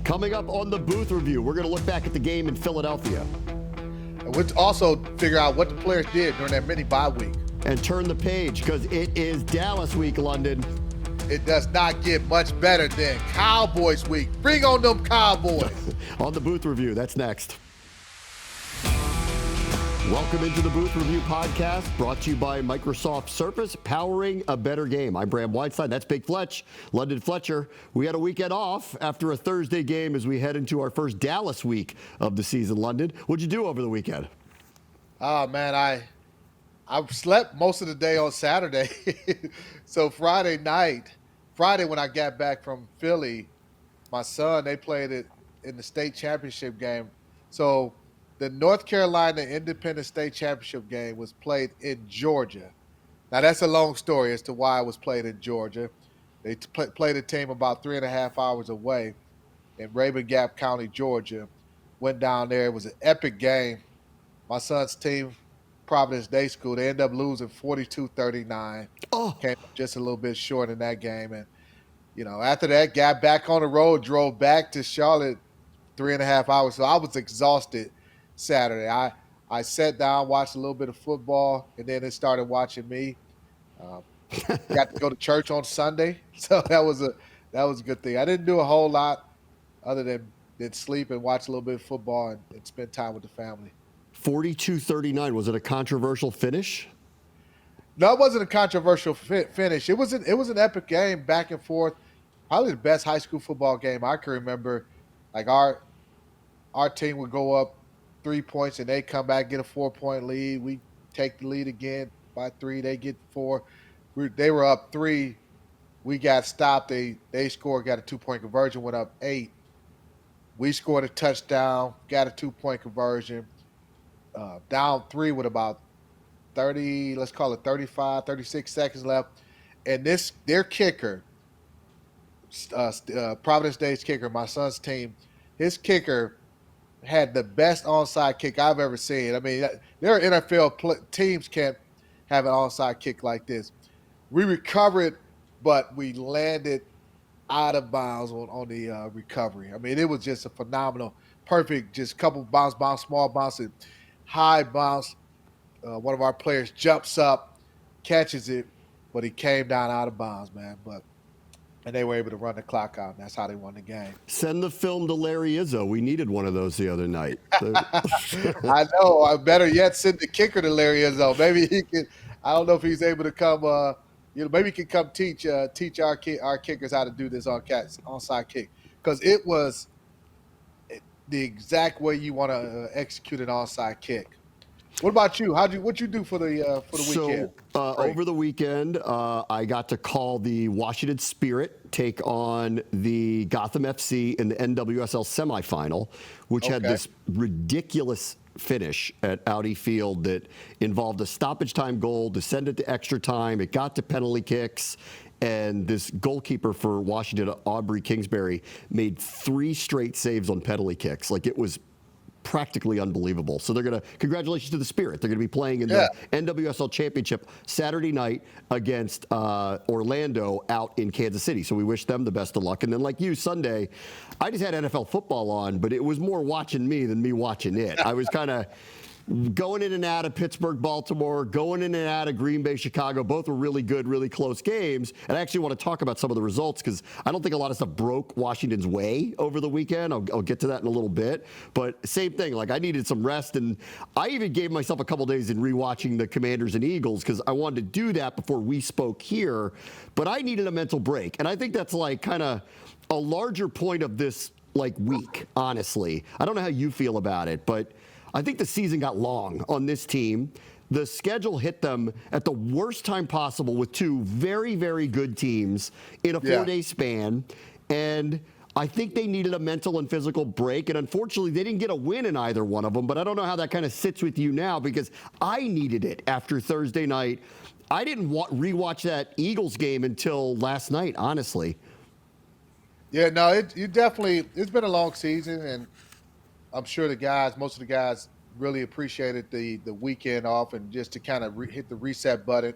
Coming up on the Booth Review, we're going to look back at the game in Philadelphia. And we'll also figure out what the players did during that mini bye week. And turn the page, because it is Dallas week, London. It does not get much better than Cowboys week. Bring on them Cowboys. On the Booth Review, that's next. Welcome into the Booth Review podcast, brought to you by Microsoft Surface, powering a better game. I'm Bram Whiteside. That's Big Fletch, London Fletcher. We had a weekend off after a Thursday game as we head into our first Dallas week of the season, London. What'd you do over the weekend? Oh, man, I slept most of the day on Saturday. So Friday when I got back from Philly, my son, they played it in the state championship game. So the North Carolina Independent State Championship game was played in Georgia. Now, that's a long story as to why it was played in Georgia. They played a team about 3.5 hours away in Raven Gap County, Georgia. Went down there. It was an epic game. My son's team, Providence Day School, they ended up losing 42-39. Came up just a little bit short in that game. And, after that, got back on the road, drove back to Charlotte 3.5 hours. So I was exhausted Saturday. I sat down, watched a little bit of football, and then it started watching me. Got to go to church on Sunday, so that was a good thing. I didn't do a whole lot other than sleep and watch a little bit of football and spend time with the family. 42-39. Was it a controversial finish? No, it wasn't a controversial finish. It was an epic game, back and forth. Probably the best high school football game I can remember. Like our team would go up 3 points and they come back, get a 4-point lead. We take the lead again by 3. They get 4. They were up 3. We got stopped. They scored, got a 2-point conversion, went up 8. We scored a touchdown, got a 2-point conversion, down 3 with about 30, let's call it 35, 36 seconds left. And their kicker, Providence Day's kicker, my son's team, his kicker had the best onside kick I've ever seen. I mean, there are NFL teams can't have an onside kick like this. We recovered, but we landed out of bounds on the recovery. I mean, it was just a phenomenal, perfect, just couple bounce, small bounce, and high bounce. One of our players jumps up, catches it, but he came down out of bounds, man. And they were able to run the clock out, and that's how they won the game. Send the film to Larry Izzo. We needed one of those the other night. I know. Better yet, send the kicker to Larry Izzo. Maybe he can. I don't know if he's able to come. Maybe he can come teach our kickers how to do this onside kick, because it was the exact way you want to execute an onside kick. What about you? What'd you do for the weekend? So over the weekend, I got to call the Washington Spirit take on the Gotham FC in the NWSL semifinal, which had this ridiculous finish at Audi Field that involved a stoppage time goal, descended to extra time. It got to penalty kicks. And this goalkeeper for Washington, Aubrey Kingsbury, made 3 straight saves on penalty kicks. Like, it was practically unbelievable. So congratulations to the Spirit. They're going to be playing in the NWSL Championship Saturday night against Orlando out in Kansas City. So we wish them the best of luck. And then, like you, Sunday, I just had NFL football on, but it was more watching me than me watching it. I was kind of going in and out of Pittsburgh, Baltimore, going in and out of Green Bay, Chicago. Both were really good, really close games. And I actually want to talk about some of the results because I don't think a lot of stuff broke Washington's way over the weekend. I'll get to that in a little bit. But same thing, like I needed some rest. And I even gave myself a couple days in rewatching the Commanders and Eagles because I wanted to do that before we spoke here. But I needed a mental break. And I think that's like kind of a larger point of this week, honestly. I don't know how you feel about it, but I think the season got long on this team. The schedule hit them at the worst time possible with 2 very, very good teams in a 4-day span. And I think they needed a mental and physical break. And unfortunately, they didn't get a win in either one of them. But I don't know how that kind of sits with you now because I needed it after Thursday night. I didn't rewatch that Eagles game until last night, honestly. Yeah, no, it's been a long season, and I'm sure most of the guys really appreciated the weekend off and just to kind of hit the reset button.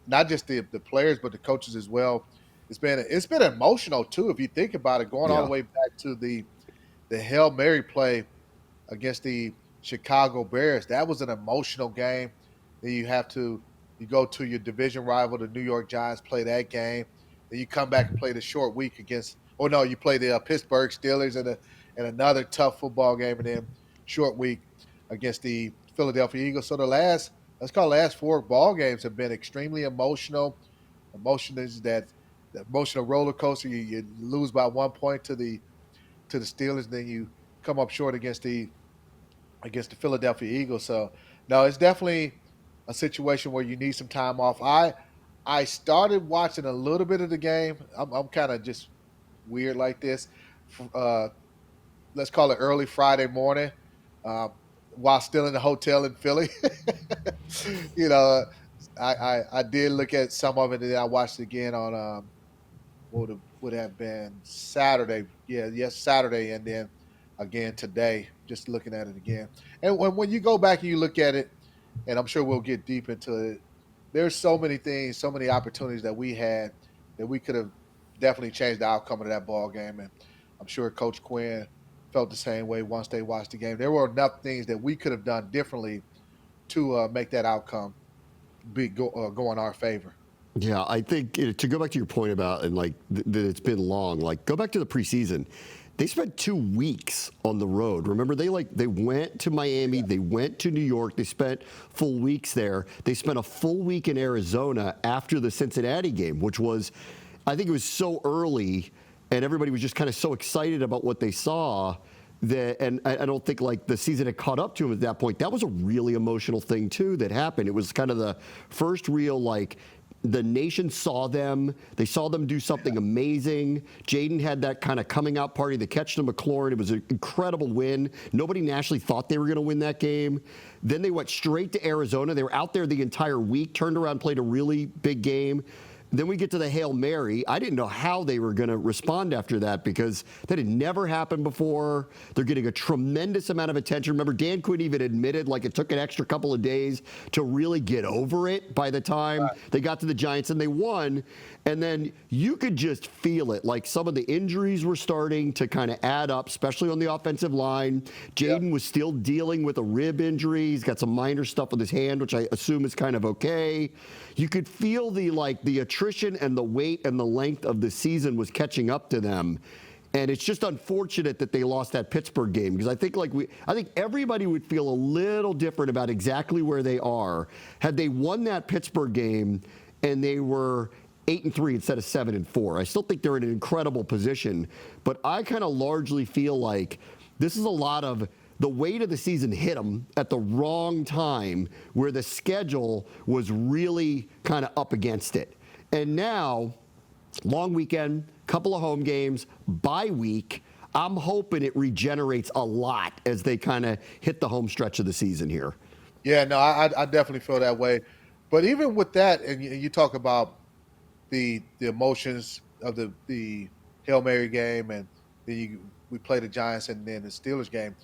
Not just the players, but the coaches as well. It's been emotional too, if you think about it, going all the way back to the the Hail Mary play against the Chicago Bears. That was an emotional game. Then you go to your division rival, the New York Giants, play that game. Then you come back and play the short week against. Oh no, you play the Pittsburgh Steelers and another tough football game, and then short week against the Philadelphia Eagles. So the last four ball games have been extremely emotional. Emotion is that the emotional roller coaster. You lose by 1 point to the Steelers, and then you come up short against the Philadelphia Eagles. So no, it's definitely a situation where you need some time off. I started watching a little bit of the game. I'm kind of just weird like this. Uh, let's call it early Friday morning, uh, while still in the hotel in Philly. you know, I did look at some of it, and then I watched it again on would have been Saturday. Yeah, yes, Saturday, and then again today, just looking at it again. And when you go back and you look at it, and I'm sure we'll get deep into it, there's so many things, so many opportunities that we had that we could have definitely changed the outcome of that ball game. And I'm sure Coach Quinn felt the same way once they watched the game. There were enough things that we could have done differently to make that outcome go in our favor. Yeah, I think to go back to your point about and like that it's been long. Like go back to the preseason. They spent 2 weeks on the road. Remember, they went to Miami, they went to New York, they spent full weeks there. They spent a full week in Arizona after the Cincinnati game, which was, I think it was so early, and everybody was just kind of so excited about what they saw that, and I don't think like the season had caught up to him at that point. That was a really emotional thing too that happened. It was kind of the first real like the nation saw them. They saw them do something amazing. Jaden had that kind of coming out party, the catch to McLaurin. It was an incredible win. Nobody nationally thought they were going to win that game. Then they went straight to Arizona. They were out there the entire week, turned around, played a really big game. Then we get to the Hail Mary. I didn't know how they were going to respond after that because that had never happened before. They're getting a tremendous amount of attention. Remember, Dan Quinn even admitted like it took an extra couple of days to really get over it by the time they got to the Giants and they won. And then you could just feel it. Like some of the injuries were starting to kind of add up, especially on the offensive line. Jaden was still dealing with a rib injury. He's got some minor stuff with his hand, which I assume is kind of okay. You could feel the attrition and the weight and the length of the season was catching up to them. And it's just unfortunate that they lost that Pittsburgh game because I think everybody would feel a little different about exactly where they are had they won that Pittsburgh game and they were 8-3 instead of 7-4. I still think they're in an incredible position, but I kind of largely feel like this is a lot of the weight of the season hit them at the wrong time where the schedule was really kind of up against it. And now, long weekend, couple of home games, bye week. I'm hoping it regenerates a lot as they kind of hit the home stretch of the season here. Yeah, no, I definitely feel that way. But even with that, and you talk about the emotions of the Hail Mary game, and we play the Giants and then the Steelers game.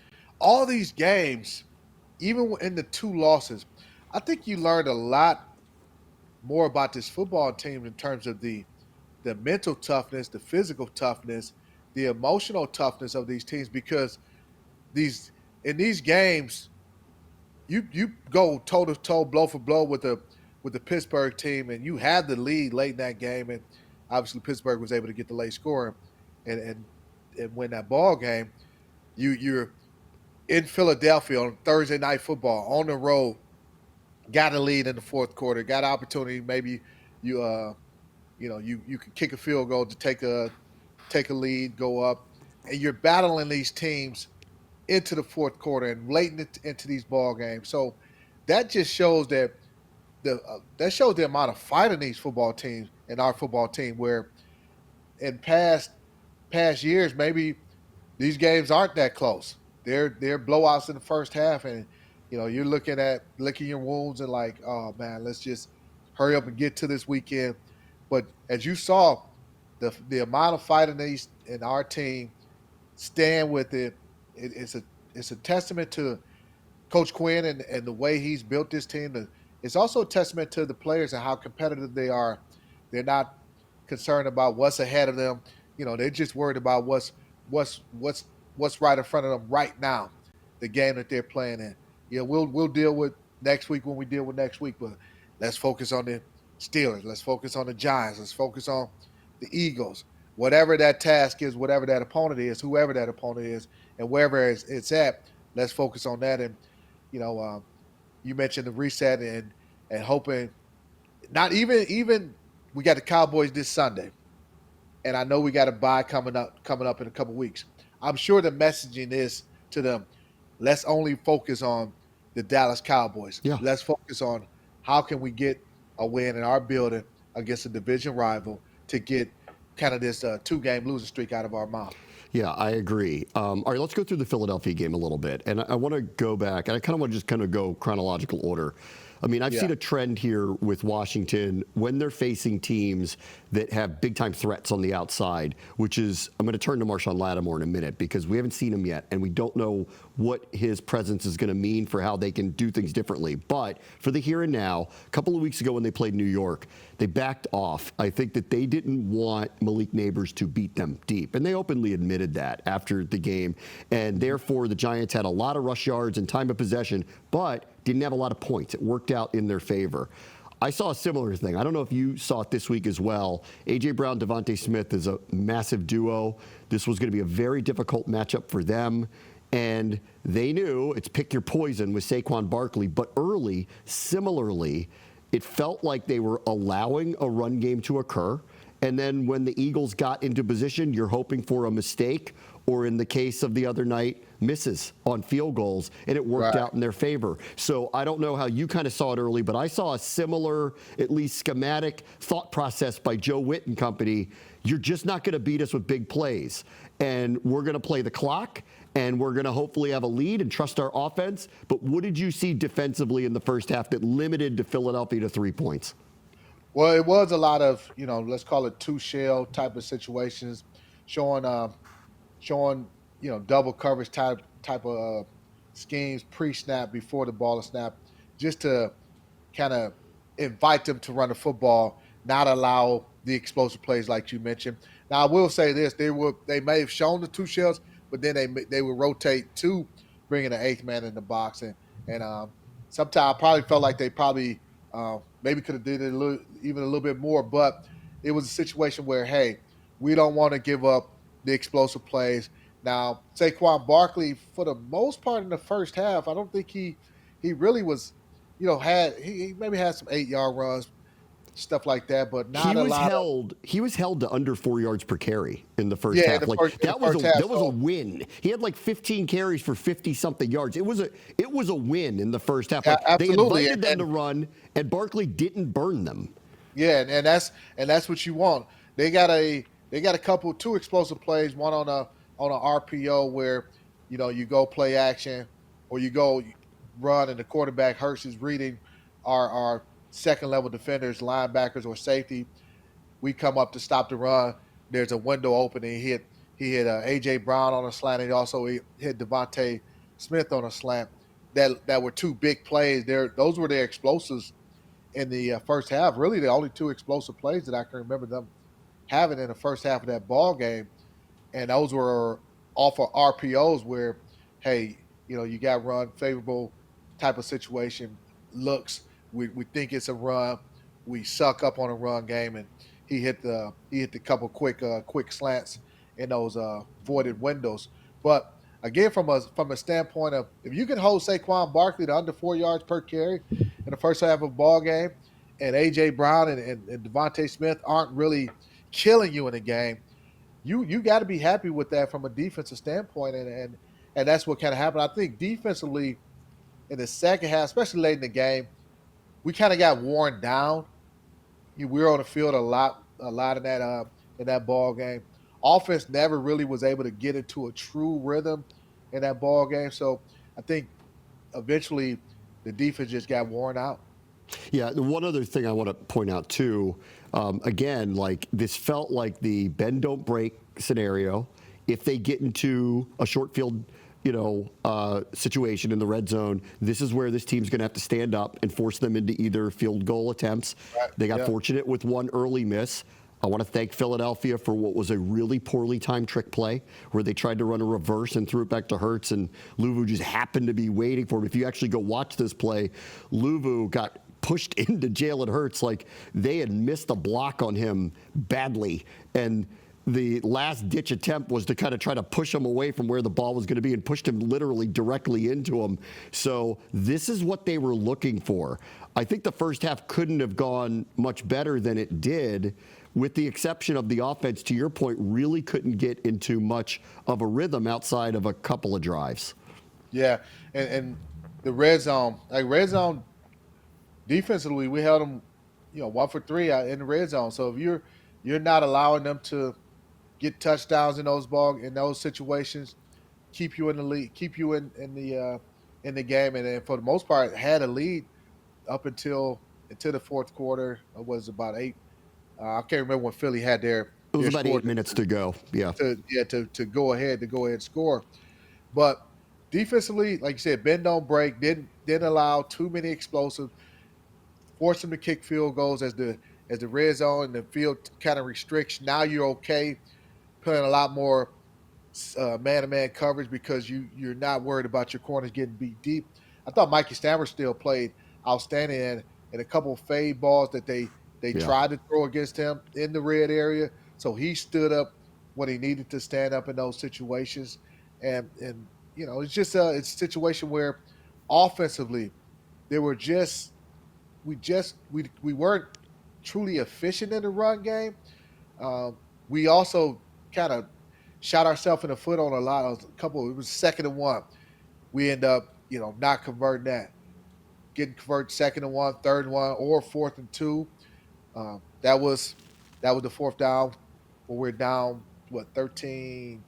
All these games, even in the two losses, I think you learned a lot more about this football team in terms of the mental toughness, the physical toughness, the emotional toughness of these teams because in these games you go toe to toe, blow for blow with the Pittsburgh team, and you had the lead late in that game, and obviously Pittsburgh was able to get the late score and win that ball game. You're in Philadelphia on Thursday Night Football on the road, got a lead in the fourth quarter, got an opportunity. Maybe you could kick a field goal to take a lead, go up, and you're battling these teams into the fourth quarter and late into these ball games. So that just shows that the amount of fight in these football teams and our football team. Where in past years, maybe these games aren't that close. They're blowouts in the first half, and you're licking your wounds and like, oh man, let's just hurry up and get to this weekend. But as you saw, the amount of fight in our team, stand with it. It's a testament to Coach Quinn and the way he's built this team. It's also a testament to the players and how competitive they are. They're not concerned about what's ahead of them. They're just worried about what's what's right in front of them right now, the game that they're playing in. Yeah, we'll deal with next week when we deal with next week, but let's focus on the Steelers. Let's focus on the Giants. Let's focus on the Eagles. Whatever that task is, whatever that opponent is, whoever that opponent is, and wherever it's at, let's focus on that. And you know, you mentioned the reset and hoping not even we got the Cowboys this Sunday, and I know we got a bye coming up in a couple weeks. I'm sure the messaging is to them, let's only focus on the Dallas Cowboys. Yeah. Let's focus on how can we get a win in our building against a division rival to get kind of this 2-game losing streak out of our mouth. Yeah, I agree. All right, let's go through the Philadelphia game a little bit. And I want to go back, and I kind of want to just kind of go chronological order. I mean, I've seen a trend here with Washington when they're facing teams that have big-time threats on the outside, which is, I'm going to turn to Marshawn Lattimore in a minute because we haven't seen him yet, and we don't know what his presence is going to mean for how they can do things differently. But for the here and now, a couple of weeks ago when they played New York, they backed off. I think that they didn't want Malik Neighbors to beat them deep, and they openly admitted that after the game. And therefore, the Giants had a lot of rush yards and time of possession, but didn't have a lot of points. It worked out in their favor. I saw a similar thing. I don't know if you saw it this week as well. A.J. Brown, Devontae Smith is a massive duo. This was going to be a very difficult matchup for them. And they knew it's pick your poison with Saquon Barkley. But early, similarly, it felt like they were allowing a run game to occur. And then when the Eagles got into position, you're hoping for a mistake, or in the case of the other night, misses on field goals, and it worked out in their favor. So I don't know how you kind of saw it early, but I saw a similar, at least schematic thought process by Joe Witt and company. You're just not going to beat us with big plays, and we're going to play the clock, and we're going to hopefully have a lead and trust our offense. But what did you see defensively in the first half that limited to Philadelphia to 3 points? Well, it was a lot of, let's call it two-shell type of situations, showing double coverage type of schemes pre-snap before the ball is snapped, just to kind of invite them to run the football, not allow the explosive plays like you mentioned. Now, I will say this: they may have shown the two shells, but then they would rotate to bringing an eighth man in the box, and sometimes I probably felt like they probably maybe could have did it even a little bit more, but it was a situation where, hey, we don't want to give up the explosive plays. Now, Saquon Barkley, for the most part in the first half, I don't think he really was, he maybe had some 8-yard runs, stuff like that, but not a lot. He was held to under 4 yards per carry in the first half. That was a win. He had like 15 carries for 50-something yards. It was a win in the first half. Absolutely. They invited them to run, and Barkley didn't burn them. Yeah, and that's what you want. They got a two explosive plays, one on a RPO where, you go play action, or you go run and the quarterback Hurst is reading our second level defenders, linebackers, or safety. We come up to stop the run. There's a window open, and he hit A.J. Brown on a slant, and he hit Devontae Smith on a slant. That were two big plays. Those were their explosives in the first half. Really, the only two explosive plays that I can remember them having in the first half of that ball game, and those were off of RPOs where, hey, you got run favorable type of situation, looks. We think it's a run. We suck up on a run game, and he hit the couple quick slants in those voided windows. But again, from a standpoint of, if you can hold Saquon Barkley to under 4 yards per carry in the first half of a ball game, and A.J. Brown and Devontae Smith aren't really killing you in a game, you got to be happy with that from a defensive standpoint, and that's what kind of happened. I think defensively in the second half, especially late in the game, we kind of got worn down. We were on the field a lot in that ball game. Offense never really was able to get into a true rhythm in that ball game. So I think eventually the defense just got worn out. Yeah, the one other thing I want to point out too, again, like this felt like the bend don't break scenario. If they get into a short field, situation in the red zone, this is where this team's going to have to stand up and force them into either field goal attempts. Right. They got fortunate with one early miss. I want to thank Philadelphia for what was a really poorly timed trick play where they tried to run a reverse and threw it back to Hurts, and Luvu just happened to be waiting for him. If you actually go watch this play, Luvu got pushed into Jalen Hurts like they had missed a block on him badly, and the last-ditch attempt was to kind of try to push him away from where the ball was going to be and pushed him literally directly into him. So this is what they were looking for. I think the first half couldn't have gone much better than it did, with the exception of the offense, to your point, really couldn't get into much of a rhythm outside of a couple of drives. Yeah, and the red zone, defensively, we held them, 1 for 3 in the red zone. So if you're not allowing them to get touchdowns in those situations, keep you in the lead, keep you in the game, and then for the most part had a lead up until the fourth quarter. It was about 8. I can't remember when Philly had It was about 8 minutes to go. Yeah. To go ahead and score. But defensively, like you said, bend don't break. Didn't allow too many explosives. Forced them to kick field goals as the red zone and the field kind of restricts. Now you're okay playing a lot more man-to-man coverage because you're not worried about your corners getting beat deep. I thought Mikey Stammer still played outstanding and a couple of fade balls that they tried to throw against him in the red area. So he stood up when he needed to stand up in those situations. And it's just it's a situation where offensively we weren't truly efficient in the run game. We also kind of shot ourselves in the foot on it was 2nd and 1. We end up, not converting that. Getting converted 2nd and 1, 3rd and 1, or 4th and 2. That was the 4th down when we're down, 13-10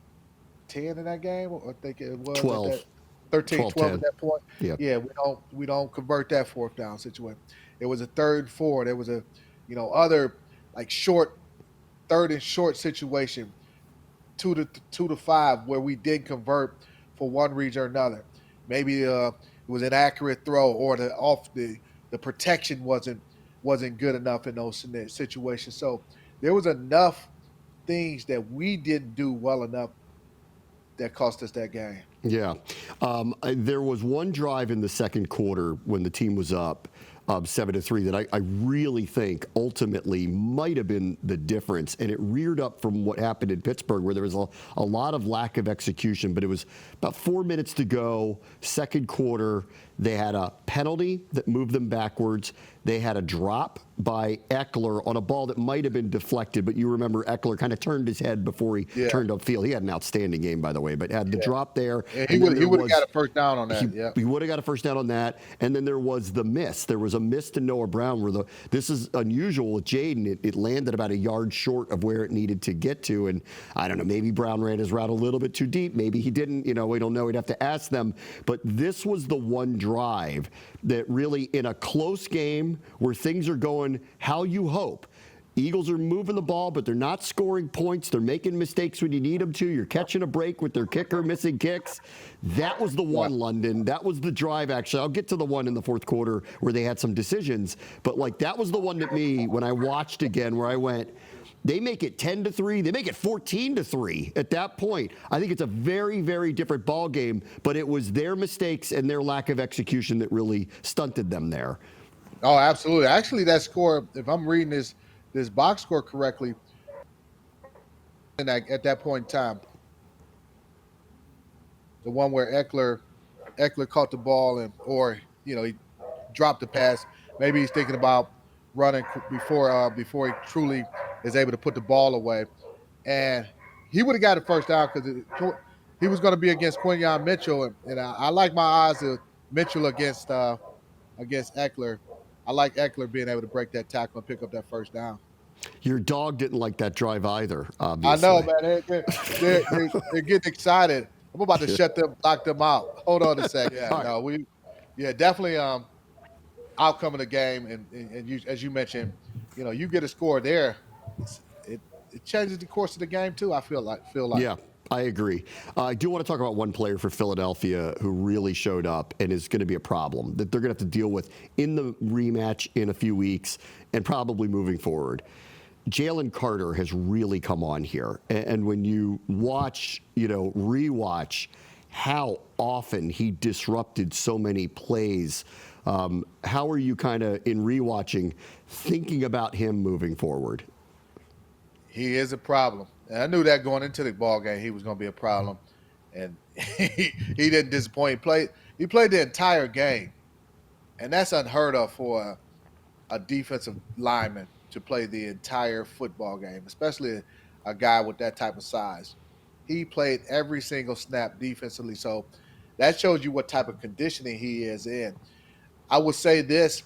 in that game? I think it was 12. 13-12 at that point. Yep. Yeah, we don't convert that 4th down situation. It was a 3rd and 4. There was a other like short 3rd and short situation, 2 to 5, where we did convert for one reason or another. Maybe it was an accurate throw, or the protection wasn't good enough in those situations. So there was enough things that we didn't do well enough that cost us that game. Yeah. There was one drive in the second quarter when the team was up 7-3 that I really think ultimately might have been the difference. And it reared up from what happened in Pittsburgh, where there was a lot of lack of execution. But it was about 4 minutes to go, second quarter. They had a penalty that moved them backwards. They had a drop by Eckler on a ball that might have been deflected, but you remember Eckler kind of turned his head before he turned upfield. He had an outstanding game, by the way, but had the drop there. Yeah, he would have got a first down on that. He would have got a first down on that. And then there was the miss. There was a miss to Noah Brown where this is unusual with Jaden. It landed about a yard short of where it needed to get to. And I don't know, maybe Brown ran his route a little bit too deep. Maybe he didn't. We don't know. We'd have to ask them. But this was the one drive that really, in a close game where things are going how you hope, Eagles are moving the ball, but they're not scoring points. They're making mistakes when you need them to. You're catching a break with their kicker missing kicks. That was the one, London. That was the drive, actually. I'll get to the one in the fourth quarter where they had some decisions. But, that was the one that when I watched again, where I went, they make it 10-3. They make it 14-3 at that point. I think it's a very, very different ball game, but it was their mistakes and their lack of execution that really stunted them there. Oh, absolutely. Actually, that score, if I'm reading this box score correctly, at that point in time, the one where Eckler caught the ball or he dropped the pass. Maybe he's thinking about running before he truly is able to put the ball away, and he would have got a first down because he was going to be against Quinyon Mitchell, and I like my odds of Mitchell against Eckler. I like Eckler being able to break that tackle and pick up that first down. Your dog didn't like that drive either, obviously. I know, man. They're getting excited. I'm about to lock them out. Hold on a second. Definitely outcome of the game, and you, as you mentioned, you get a score there, it changes the course of the game too. I feel like. Yeah. I agree. I do want to talk about one player for Philadelphia who really showed up and is going to be a problem that they're going to have to deal with in the rematch in a few weeks and probably moving forward. Jalen Carter has really come on here. And when you watch, rewatch how often he disrupted so many plays, how are you kind of, in rewatching, thinking about him moving forward? He is a problem. And I knew that going into the ball game, he was going to be a problem. And he didn't disappoint. He played the entire game. And that's unheard of for a defensive lineman to play the entire football game, especially a guy with that type of size. He played every single snap defensively, so that shows you what type of conditioning he is in. I would say this,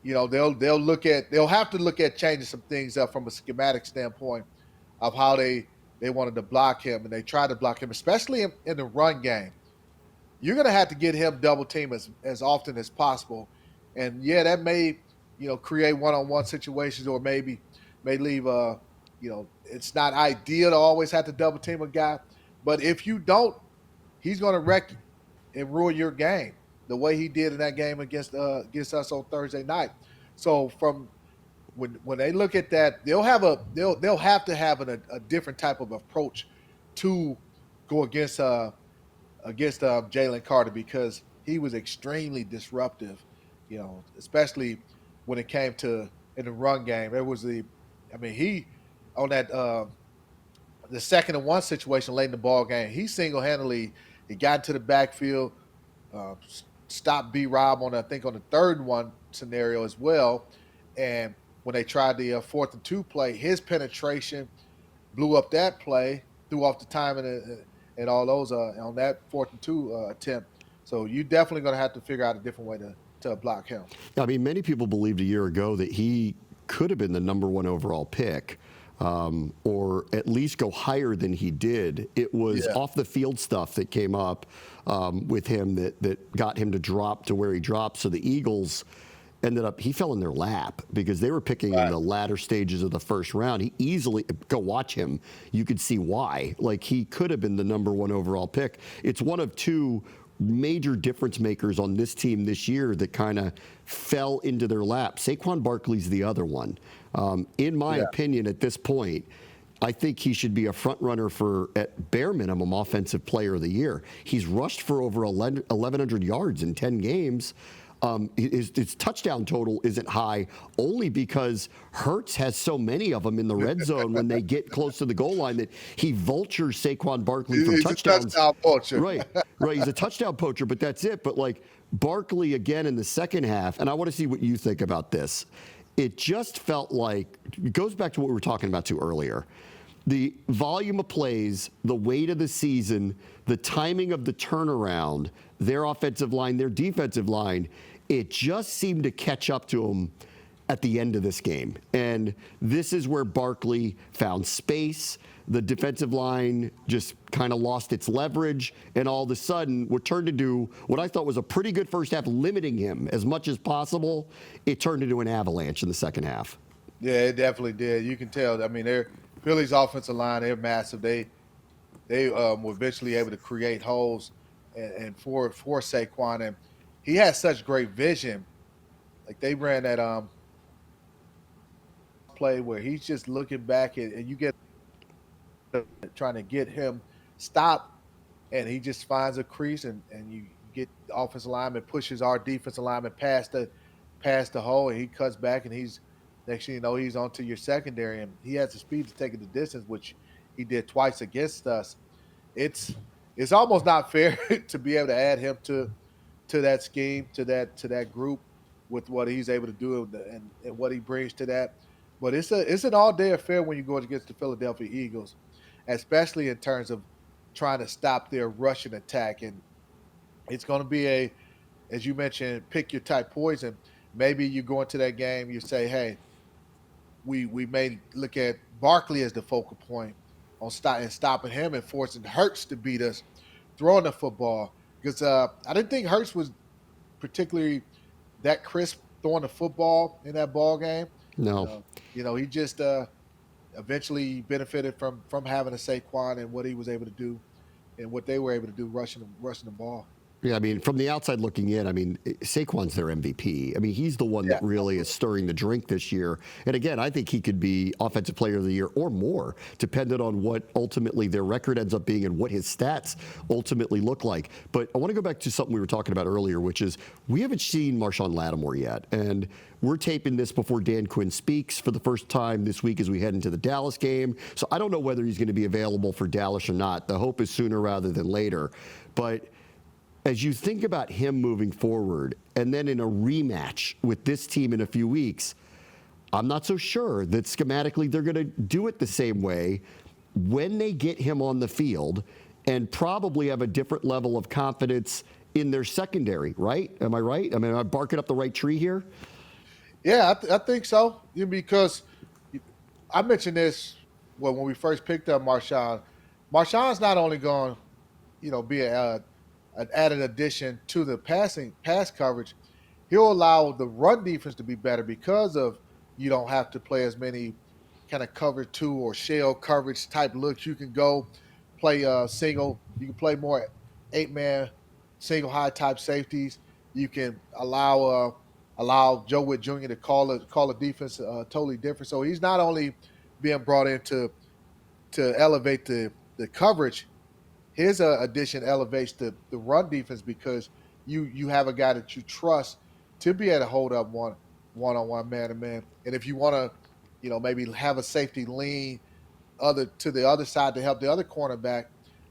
they'll have to look at changing some things up from a schematic standpoint of how they wanted to block him, and they tried to block him, especially in the run game. You're going to have to get him double team as often as possible. And yeah, that may, create one-on-one situations, or maybe may leave it's not ideal to always have to double team a guy. But if you don't, he's going to wreck and ruin your game the way he did in that game against us on Thursday night. So from when they look at that, they'll have to have a different type of approach to go against Jalen Carter, because he was extremely disruptive, especially when it came to in the run game. It was he on that the 2nd-and-1 situation late in the ball game, he single-handedly he got into the backfield, uh, stopped B Rob on on the 3rd-and-1 scenario as well, and when they tried the 4th-and-2 play, his penetration blew up that play, threw off the time and all those on that 4th-and-2 attempt. So you definitely going to have to figure out a different way to block him. I mean, many people believed a year ago that he could have been the #1 overall pick, or at least go higher than he did. It was off the field stuff that came up with him that got him to drop to where he dropped. So the Eagles he fell in their lap because they were picking in the latter stages of the 1st round. He easily, go watch him, you could see why. Like, he could have been the #1 overall pick. It's one of 2 major difference makers on this team this year that kind of fell into their lap. Saquon Barkley's the other one. In my opinion, at this point, I think he should be a front runner for, at bare minimum, Offensive Player of the Year. He's rushed for over 1,100 yards in 10 games. His touchdown total isn't high only because Hurts has so many of them in the red zone when they get close to the goal line that he vultures Saquon Barkley from touchdowns. He's a touchdown poacher. Right. He's a touchdown poacher, but that's it. But like Barkley again in the 2nd half, and I want to see what you think about this. It just felt like, it goes back to what we were talking about too earlier. The volume of plays, the weight of the season, the timing of the turnaround, their offensive line, their defensive line, it just seemed to catch up to them at the end of this game. And this is where Barkley found space. The defensive line just kind of lost its leverage, and all of a sudden, what turned to do what I thought was a pretty good 1st half, limiting him as much as possible, it turned into an avalanche in the 2nd half. Yeah, it definitely did. You can tell. I mean, Philly's offensive line, they're massive. They were eventually able to create holes and for Saquon, and he has such great vision. Like, they ran that play where he's just looking back and you get trying to get him stopped, and he just finds a crease, and you get the offensive lineman pushes our defensive lineman past the hole, and he cuts back, and he's next thing you know, he's onto your secondary, and he has the speed to take it the distance, which he did twice against us. It's almost not fair to be able to add him to that scheme, to that group, with what he's able to do and what he brings to that. But it's an all-day affair when you go against the Philadelphia Eagles, especially in terms of trying to stop their rushing attack. And it's going to be as you mentioned, pick your type poison. Maybe you go into that game, you say, hey, we may look at Barkley as the focal point on stopping him and forcing Hurts to beat us throwing the football. Because I didn't think Hurts was particularly that crisp throwing the football in that ball game. No. He just eventually benefited from having a Saquon and what he was able to do and what they were able to do rushing the ball. Yeah, I mean, from the outside looking in, I mean, Saquon's their MVP. I mean, he's the one Yeah. that really is stirring the drink this year. And again, I think he could be Offensive Player of the Year or more, depending on what ultimately their record ends up being and what his stats ultimately look like. But I want to go back to something we were talking about earlier, which is we haven't seen Marshawn Lattimore yet. And we're taping this before Dan Quinn speaks for the first time this week as we head into the Dallas game. So I don't know whether he's going to be available for Dallas or not. The hope is sooner rather than later. But as you think about him moving forward, and then in a rematch with this team in a few weeks, I'm not so sure that schematically they're going to do it the same way when they get him on the field, and probably have a different level of confidence in their secondary, right? Am I right? I mean, am I barking up the right tree here? Yeah, I think so. Because I mentioned this when we first picked up Marshawn. Marshawn's not only going, be an added addition to the pass coverage. He'll allow the run defense to be better because of you don't have to play as many kind of cover two or shell coverage type looks. You can go play single. You can play more 8-man single high type safeties. You can allow Joe Witt Jr. to call a defense totally different. So he's not only being brought in to elevate the coverage. His addition elevates the run defense because you have a guy that you trust to be able to hold up one-on-one, man-to-man. And if you want to, maybe have a safety lean to the other side to help the other cornerback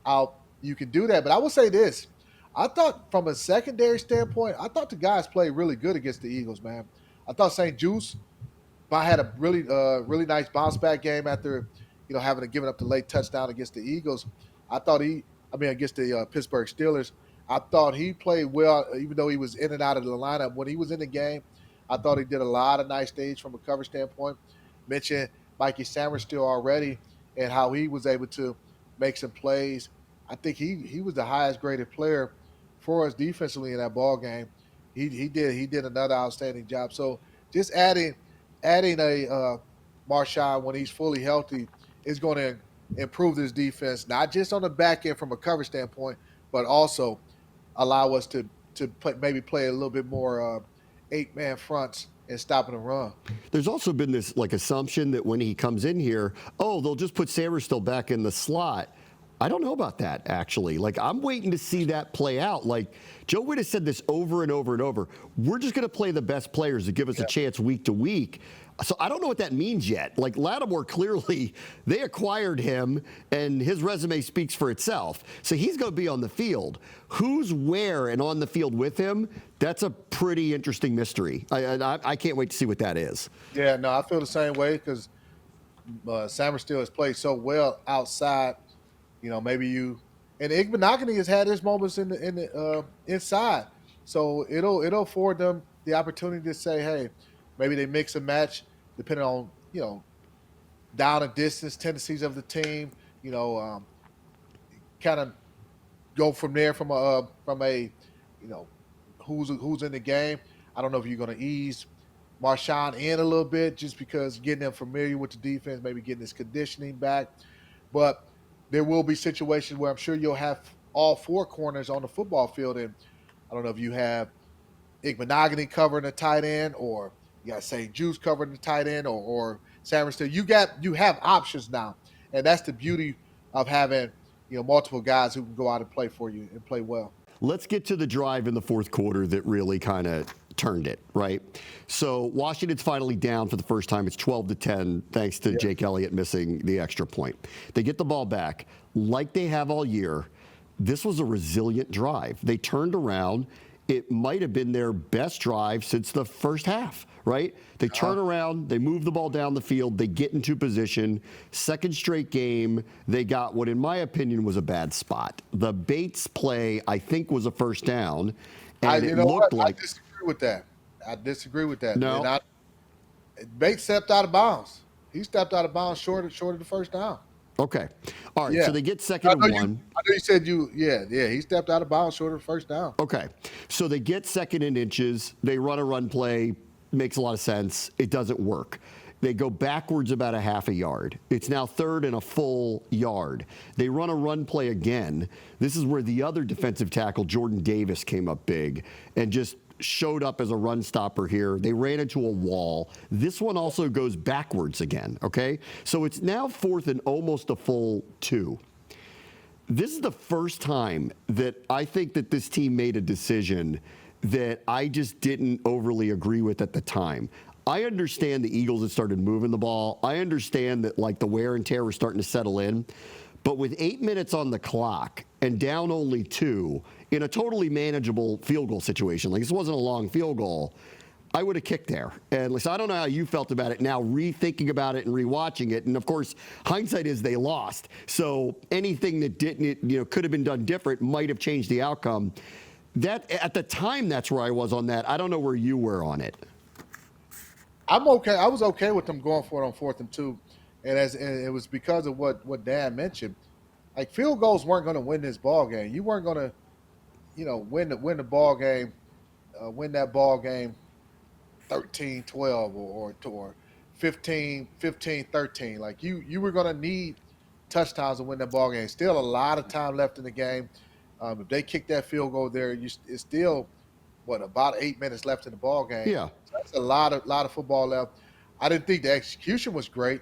out, you can do that. But I will say this. I thought from a secondary standpoint, I thought the guys played really good against the Eagles, man. I thought St. Juice had a really nice bounce back game after, having given up the late touchdown against the Eagles. Against the Pittsburgh Steelers. I thought he played well, even though he was in and out of the lineup. When he was in the game, I thought he did a lot of nice things from a cover standpoint. Mentioned Mikey Samuel already and how he was able to make some plays. I think he was the highest graded player for us defensively in that ball game. He did another outstanding job. So just adding a Marshawn when he's fully healthy is going to improve this defense, not just on the back end from a cover standpoint, but also allow us to maybe play a little bit more 8-man fronts and stopping the run. There's also been this assumption that when he comes in here, they'll just put Samuel back in the slot. I don't know about that, actually. I'm waiting to see that play out. Joe Witt has said this over and over and over. We're just going to play the best players to give us a chance week to week. So I don't know what that means yet. Lattimore, clearly, they acquired him, and his resume speaks for itself. So he's going to be on the field. Who's where and on the field with him, that's a pretty interesting mystery. I can't wait to see what that is. Yeah, no, I feel the same way because Samuel has played so well outside. Maybe you – and Igbenogany has had his moments in the inside. So it'll afford them the opportunity to say, hey, maybe they mix and match depending on, down and distance tendencies of the team, kind of go from there from a who's in the game. I don't know if you're going to ease Marshawn in a little bit just because getting them familiar with the defense, maybe getting his conditioning back. But there will be situations where I'm sure you'll have all four corners on the football field. And I don't know if you have Igbenogany covering the tight end or you got St. Juice covering the tight end or Samuel. You have options now. And that's the beauty of having, multiple guys who can go out and play for you and play well. Let's get to the drive in the fourth quarter that really kind of turned it, right? So Washington's finally down for the first time. It's 12-10 thanks to Jake Elliott missing the extra point. They get the ball back like they have all year. This was a resilient drive. They turned around. It might have been their best drive since the first half, right? They turn around, they move the ball down the field, they get into position. Second straight game, they got what, in my opinion, was a bad spot. The Bates play, I think, was a first down, and it looked like... I disagree with that. No. Bates stepped out of bounds. He stepped out of bounds short of the first down. Okay. All right, so they get second and one. I know you said he stepped out of bounds short of the first down. Okay. So they get second and inches. They run a run play. Makes a lot of sense. It doesn't work. They go backwards about a half a yard. It's now 3rd and a full yard. They run a run play again. This is where the other defensive tackle, Jordan Davis, came up big and just showed up as a run stopper here. They ran into a wall. This one also goes backwards again, okay? So it's now 4th and almost a full 2. This is the first time that I think that this team made a decision that I just didn't overly agree with at the time. I understand the Eagles had started moving the ball. I understand that like the wear and tear was starting to settle in. But with 8 minutes on the clock and down only 2 in a totally manageable field goal situation, like this wasn't a long field goal, I would have kicked there. And listen, I don't know how you felt about it now, rethinking about it and rewatching it. And of course, hindsight is they lost. So anything that didn't, could have been done different might have changed the outcome. That at the time, that's where I was on that. I don't know where you were on it. I'm okay. I was okay with them going for it on 4th and 2, and it was because of what Dan mentioned. Like field goals weren't going to win this ball game. You weren't going to, win the ball game, win that ball game 13-12 or 15-13. Like you were going to need touchdowns to win that ball game. Still a lot of time left in the game. If they kick that field goal there, it's still about 8 minutes left in the ball game. Yeah, so that's a lot of football left. I didn't think the execution was great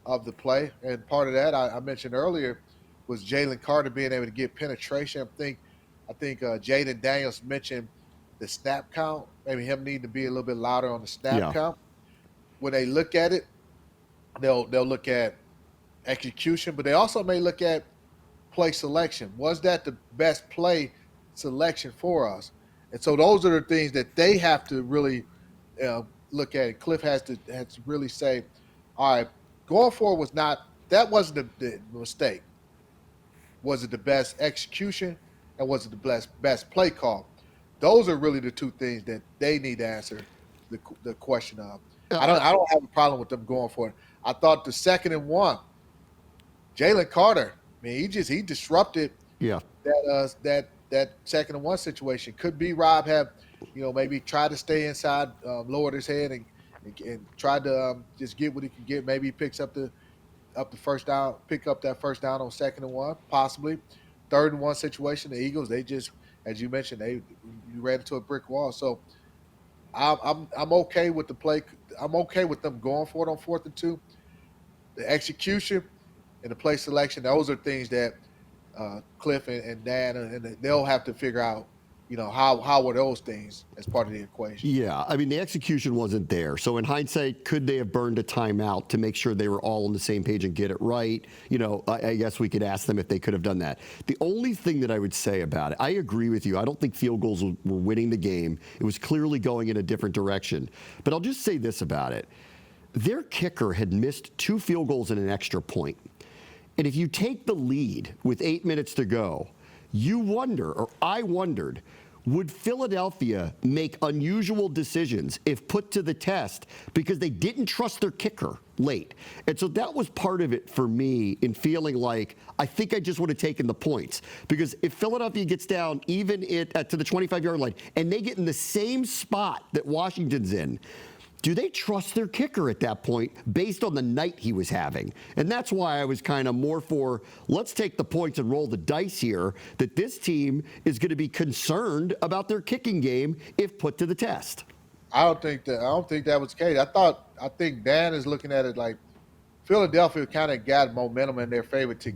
of the play, and part of that I mentioned earlier was Jalen Carter being able to get penetration. I think Jaden Daniels mentioned the snap count, maybe him needing to be a little bit louder on the snap count. When they look at it, they'll look at execution, but they also may look at play selection. Was that the best play selection for us? And so those are the things that they have to really look at. Cliff has to really say, all right, going forward wasn't the mistake. Was it the best execution, and was it the best play call? Those are really the two things that they need to answer the question of. I don't have a problem with them going for it. I thought the 2nd and 1, Jalen Carter, he disrupted that 2nd and 1 situation. Could be Rob have, maybe tried to stay inside, lowered his head and tried to just get what he could get. Maybe he picks up the first down, pick up that first down on 2nd and 1, possibly. 3rd and 1 situation, the Eagles, they just, as you mentioned, you ran into a brick wall. So I'm okay with the play. I'm okay with them going for it on 4th and 2. The execution and the play selection, those are things that Cliff and Dan and they'll have to figure out, how were those things as part of the equation. Yeah, I mean, the execution wasn't there. So in hindsight, could they have burned a timeout to make sure they were all on the same page and get it right? I guess we could ask them if they could have done that. The only thing that I would say about it, I agree with you. I don't think field goals were winning the game. It was clearly going in a different direction. But I'll just say this about it. Their kicker had missed 2 field goals and an extra point. And if you take the lead with 8 minutes to go, you wonder, or I wondered, would Philadelphia make unusual decisions if put to the test because they didn't trust their kicker late? And so that was part of it for me in feeling like I think I just would have taken the points. Because if Philadelphia gets down even to the 25-yard line and they get in the same spot that Washington's in, do they trust their kicker at that point based on the night he was having? And that's why I was kind of more for, let's take the points and roll the dice here, that this team is going to be concerned about their kicking game if put to the test. I don't think that was the case. I think Dan is looking at it like Philadelphia kind of got momentum in their favor to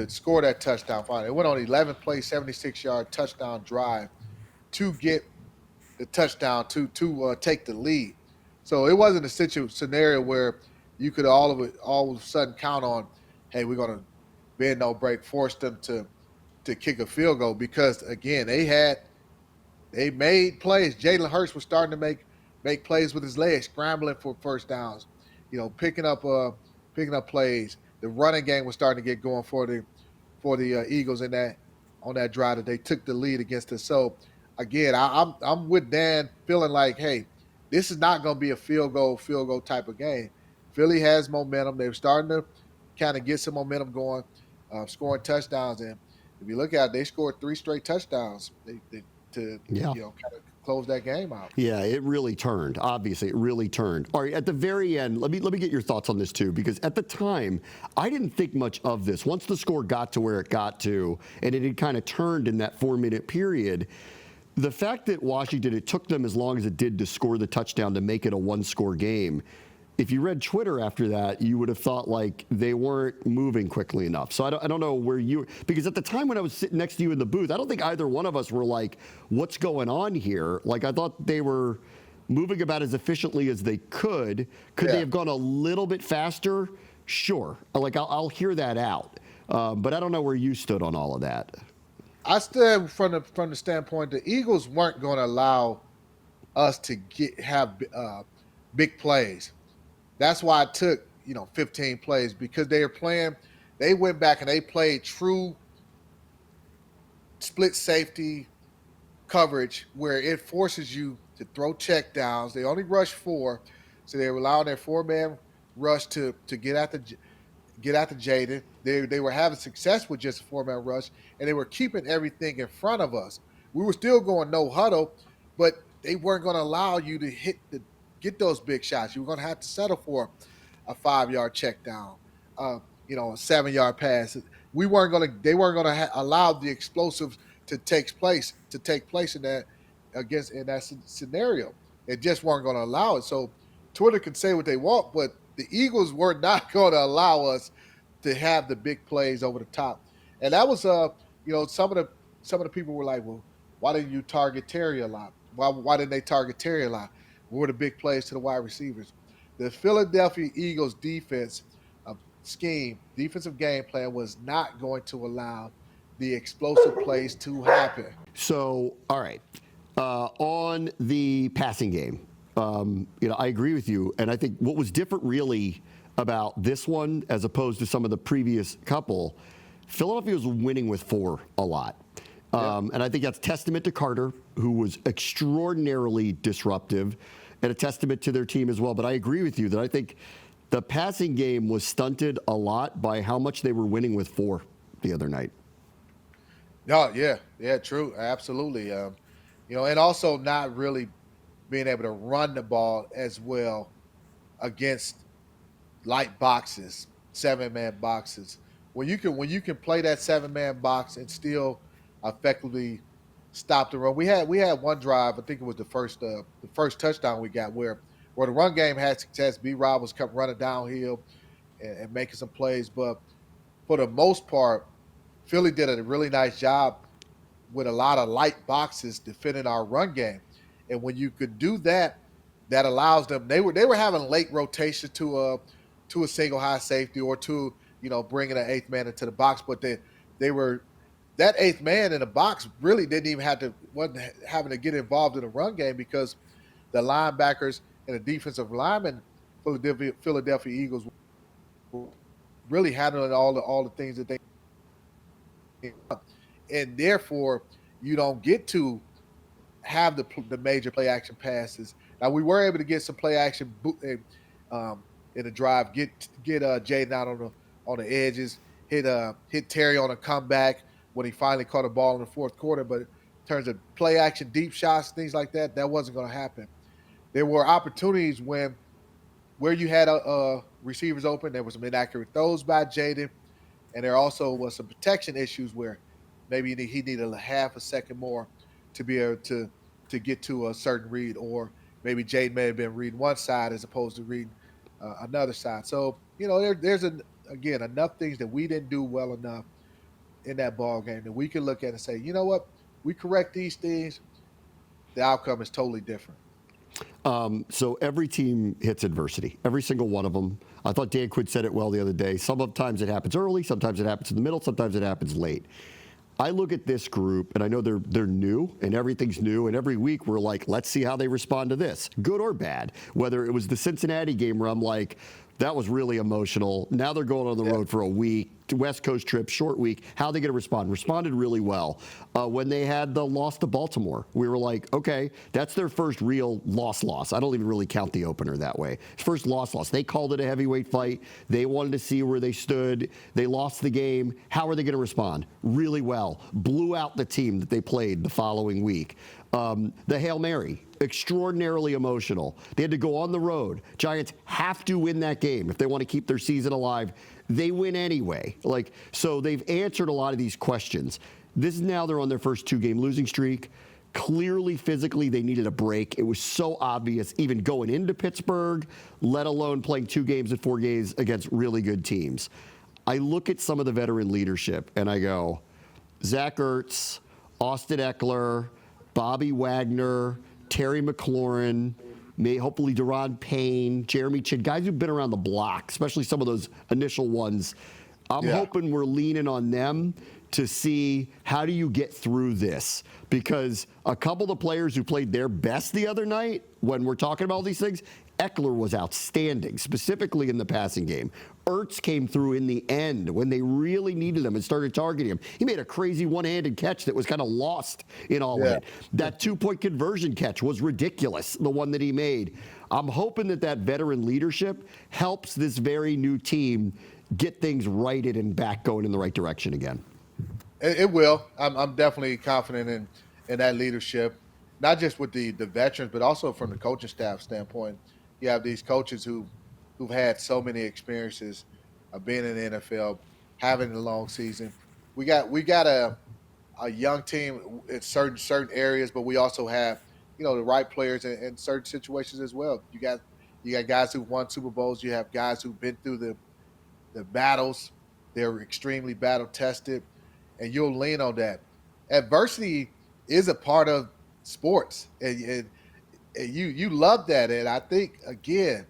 score that touchdown. Finally, it went on 11 play, 76-yard touchdown drive to get the touchdown to take the lead. So it wasn't a scenario where you could all of a sudden count on, hey, we're going to bend no break, force them to kick a field goal, because again they made plays. Jalen Hurts was starting to make plays with his legs, scrambling for first downs, picking up plays. The running game was starting to get going for the Eagles on that drive that they took the lead against us. So again, I'm with Dan, feeling like, hey, this is not going to be a field goal type of game. Philly has momentum. They're starting to kind of get some momentum going, scoring touchdowns. And if you look at it, they scored 3 straight touchdowns to kind of close that game out. Yeah, it really turned. Obviously, it really turned. All right, at the very end, let me get your thoughts on this too, because at the time, I didn't think much of this. Once the score got to where it got to, and it had kind of turned in that 4-minute period, the fact that Washington, it took them as long as it did to score the touchdown to make it a one-score game. If you read Twitter after that, you would have thought like they weren't moving quickly enough. So I don't know where you, because at the time when I was sitting next to you in the booth, I don't think either one of us were like, what's going on here? Like I thought they were moving about as efficiently as they could. Could they have gone a little bit faster? Sure. Like I'll hear that out. But I don't know where you stood on all of that. I stood from the standpoint the Eagles weren't going to allow us to have big plays. That's why I took 15 plays, because they were playing. They went back and they played true split safety coverage where it forces you to throw checkdowns. They only rushed 4, so they were allowing their 4-man rush to get at the Jalen. They were having success with just a 4-man rush, and they were keeping everything in front of us. We were still going no huddle, but they weren't going to allow you to get those big shots. You were going to have to settle for a 5-yard check down, a 7-yard pass. They weren't going to allow the explosives to take place in that scenario. They just weren't going to allow it. So Twitter can say what they want, but the Eagles were not going to allow us to have the big plays over the top. And that was some of the people were like, well, why didn't you target Terry a lot? Why didn't they target Terry a lot? What were the big plays to the wide receivers? The Philadelphia Eagles defensive game plan was not going to allow the explosive plays to happen. So, all right. On the passing game, I agree with you. And I think what was different really about this one as opposed to some of the previous couple, Philadelphia was winning with 4 a lot. And I think that's testament to Carter, who was extraordinarily disruptive, and a testament to their team as well. But I agree with you that I think the passing game was stunted a lot by how much they were winning with 4 the other night. Oh, yeah, true, absolutely. And also not really being able to run the ball as well against light boxes, 7-man boxes. When you can play that 7-man box and still effectively stop the run. We had one drive, I think it was the first touchdown we got where the run game had success. B-Rob was kept running downhill and making some plays, but for the most part, Philly did a really nice job with a lot of light boxes defending our run game. And when you could do that, that allows them. They were having late rotation to a single high safety or to bringing an 8th man into the box, but they were. That 8th man in the box really wasn't having to get involved in the run game because the linebackers and the defensive linemen for the Philadelphia Eagles were really handling all the things that they, and therefore you don't get to have the major play action passes. Now we were able to get some play action in the drive, get Jalen out on the edges, hit Terry on a comeback when he finally caught a ball in the 4th quarter. But in terms of play action, deep shots, things like that, that wasn't going to happen. There were opportunities where you had receivers open. There were some inaccurate throws by Jaden, and there also was some protection issues where maybe he needed a half a second more to be able to get to a certain read, or maybe Jaden may have been reading one side as opposed to reading another side. So there's again enough things that we didn't do well enough in that ball game that we can look at and say, you know what, we correct these things, the outcome is totally different. So every team hits adversity, every single one of them. I thought Dan Quinn said it well the other day. Sometimes it happens early, sometimes it happens in the middle, sometimes it happens late. I look at this group, and I know they're new, and everything's new, and every week we're like, let's see how they respond to this, good or bad. Whether it was the Cincinnati game where I'm like, that was really emotional. Now they're going on the road for a week, West Coast trip, short week. How are they going to respond? Responded really well. When they had the loss to Baltimore, we were like, okay, that's their first real loss. I don't even really count the opener that way. First loss. They called it a heavyweight fight. They wanted to see where they stood. They lost the game. How are they going to respond? Really well. Blew out the team that they played the following week. The Hail Mary, extraordinarily emotional. They had to go on the road. Giants have to win that game if they want to keep their season alive. They win anyway. So they've answered a lot of these questions. This is now they're on their first 2-game losing streak. Clearly, physically, they needed a break. It was so obvious, even going into Pittsburgh, let alone playing 2 games in 4 days against really good teams. I look at some of the veteran leadership, and I go, Zach Ertz, Austin Eckler, Bobby Wagner, Terry McLaurin, hopefully Deron Payne, Jeremy Chin, guys who've been around the block, especially some of those initial ones. I'm hoping we're leaning on them to see how do you get through this, because a couple of the players who played their best the other night, when we're talking about all these things, Eckler was outstanding, specifically in the passing game. Ertz came through in the end when they really needed him and started targeting him. He made a crazy one-handed catch that was kind of lost in all of it. That 2-point conversion catch was ridiculous, the one that he made. I'm hoping that veteran leadership helps this very new team get things righted and back going in the right direction again. It will. I'm definitely confident in that leadership, not just with the veterans, but also from the coaching staff standpoint. You have these coaches who've had so many experiences of being in the NFL, having a long season. We got a young team in certain areas, but we also have the right players in certain situations as well. You got guys who've won Super Bowls. You have guys who've been through the battles. They're extremely battle tested, and you'll lean on that. Adversity is a part of sports, and you love that. And I think, again,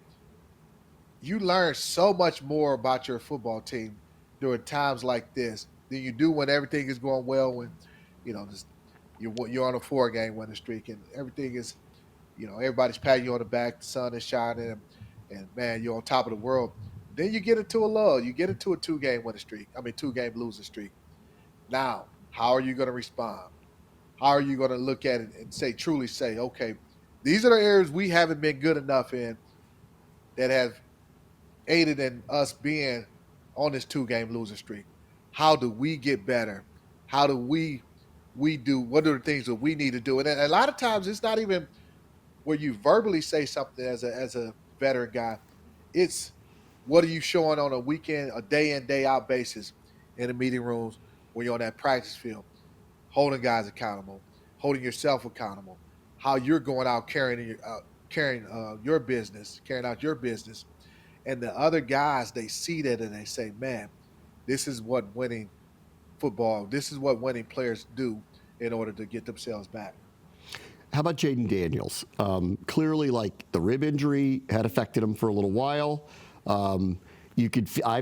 you learn so much more about your football team during times like this than you do when everything is going well. When you're on a 4-game winning streak and everything is, everybody's patting you on the back, the sun is shining, and man, you're on top of the world. Then you get into a lull. You get into a 2-game winning streak. 2-game losing streak. Now, how are you going to respond? How are you going to look at it and truly say, okay, these are the areas we haven't been good enough in that have aided in us being on this 2-game losing streak. How do we get better? How do we do? What are the things that we need to do? And a lot of times, it's not even where you verbally say something as a veteran guy. It's what are you showing on a weekend, a day in, day out basis in the meeting rooms when you're on that practice field, holding guys accountable, holding yourself accountable, how you're going out carrying out your business, and the other guys, they see that and they say, man, this is what winning players do in order to get themselves back. How about Jaden Daniels? Clearly, the rib injury had affected him for a little while. I'm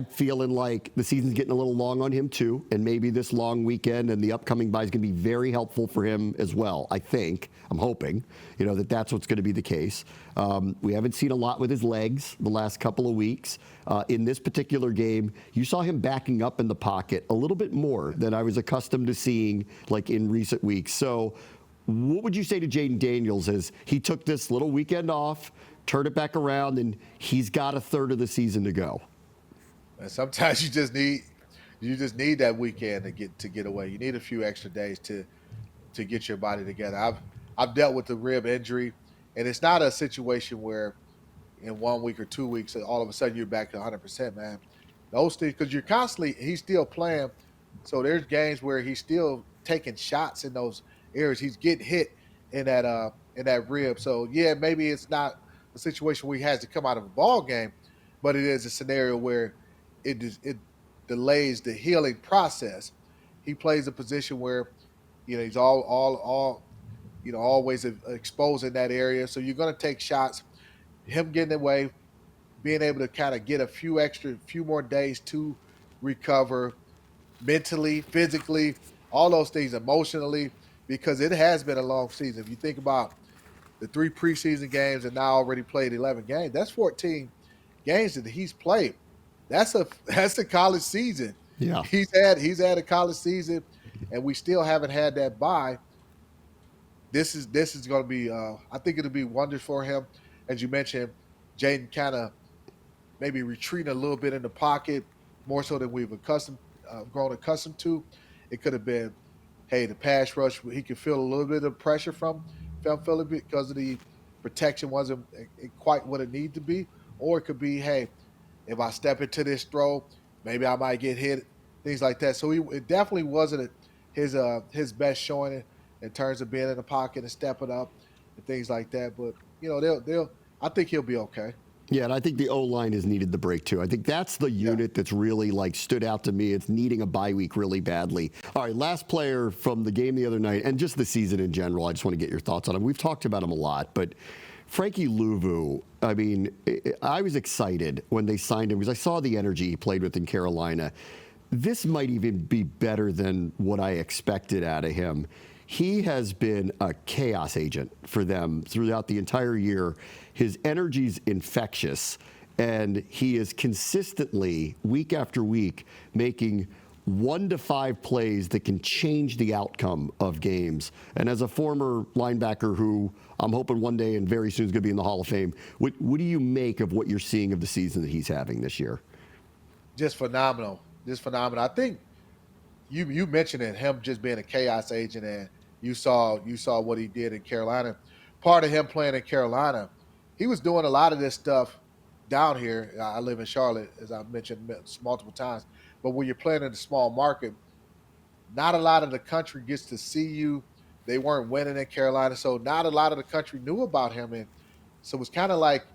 feeling like the season's getting a little long on him too, and maybe this long weekend and the upcoming bye is going to be very helpful for him as well. I'm hoping, that's what's going to be the case. We haven't seen a lot with his legs the last couple of weeks. In this particular game, you saw him backing up in the pocket a little bit more than I was accustomed to seeing in recent weeks. So what would you say to Jaden Daniels as he took this little weekend off, turned it back around, and he's got a third of the season to go? And sometimes you just need that weekend to get away. You need a few extra days to get your body together. I've dealt with the rib injury, and it's not a situation where in 1 week or 2 weeks all of a sudden you're back to 100%, man. Those things, because he's still playing, so there's games where he's still taking shots in those areas. He's getting hit in that rib. So yeah, maybe it's not a situation where he has to come out of a ball game, but it is a scenario where it delays the healing process. He plays a position where he's always exposed in that area. So you're going to take shots. Him getting away, being able to kind of get a few more days to recover mentally, physically, all those things, emotionally, because it has been a long season. If you think about the 3 preseason games and now already played 11 games, that's 14 games that he's played. That's a college season. Yeah. He's had a college season, and we still haven't had that bye. This is going to be I think it'll be wonders for him. As you mentioned, Jaden kind of maybe retreating a little bit in the pocket, more so than we've grown accustomed to. It could have been hey, the pass rush, he could feel a little bit of pressure from Philly because of the protection wasn't quite what it needed to be. Or it could be, hey, if I step into this throw, maybe I might get hit, things like that. So it definitely wasn't his best showing in terms of being in the pocket and stepping up and things like that. But they'll I think he'll be okay. Yeah, and I think the O line has needed the break too. I think that's the Yeah. unit that's really like stood out to me. It's needing a bye week really badly. All right, last player from the game the other night, and just the season in general. I just want to get your thoughts on him. We've talked about him a lot, but Frankie Luvu. I mean, I was excited when they signed him because I saw the energy he played with in Carolina. This might even be better than what I expected out of him. He has been a chaos agent for them throughout the entire year. His energy's infectious, and he is consistently, week after week, making 1 to 5 plays that can change the outcome of games. And as a former linebacker who I'm hoping one day and very soon is going to be in the Hall of Fame, what do you make of what you're seeing of the season that he's having this year? Just phenomenal. Just phenomenal. I think you mentioned it, him just being a chaos agent, and you saw what he did in Carolina. Part of him playing in Carolina, he was doing a lot of this stuff down here. I live in Charlotte, as I mentioned multiple times. But when you're playing in a small market, not a lot of the country gets to see you. They weren't winning in Carolina, so not a lot of the country knew about him, and so it was kind of like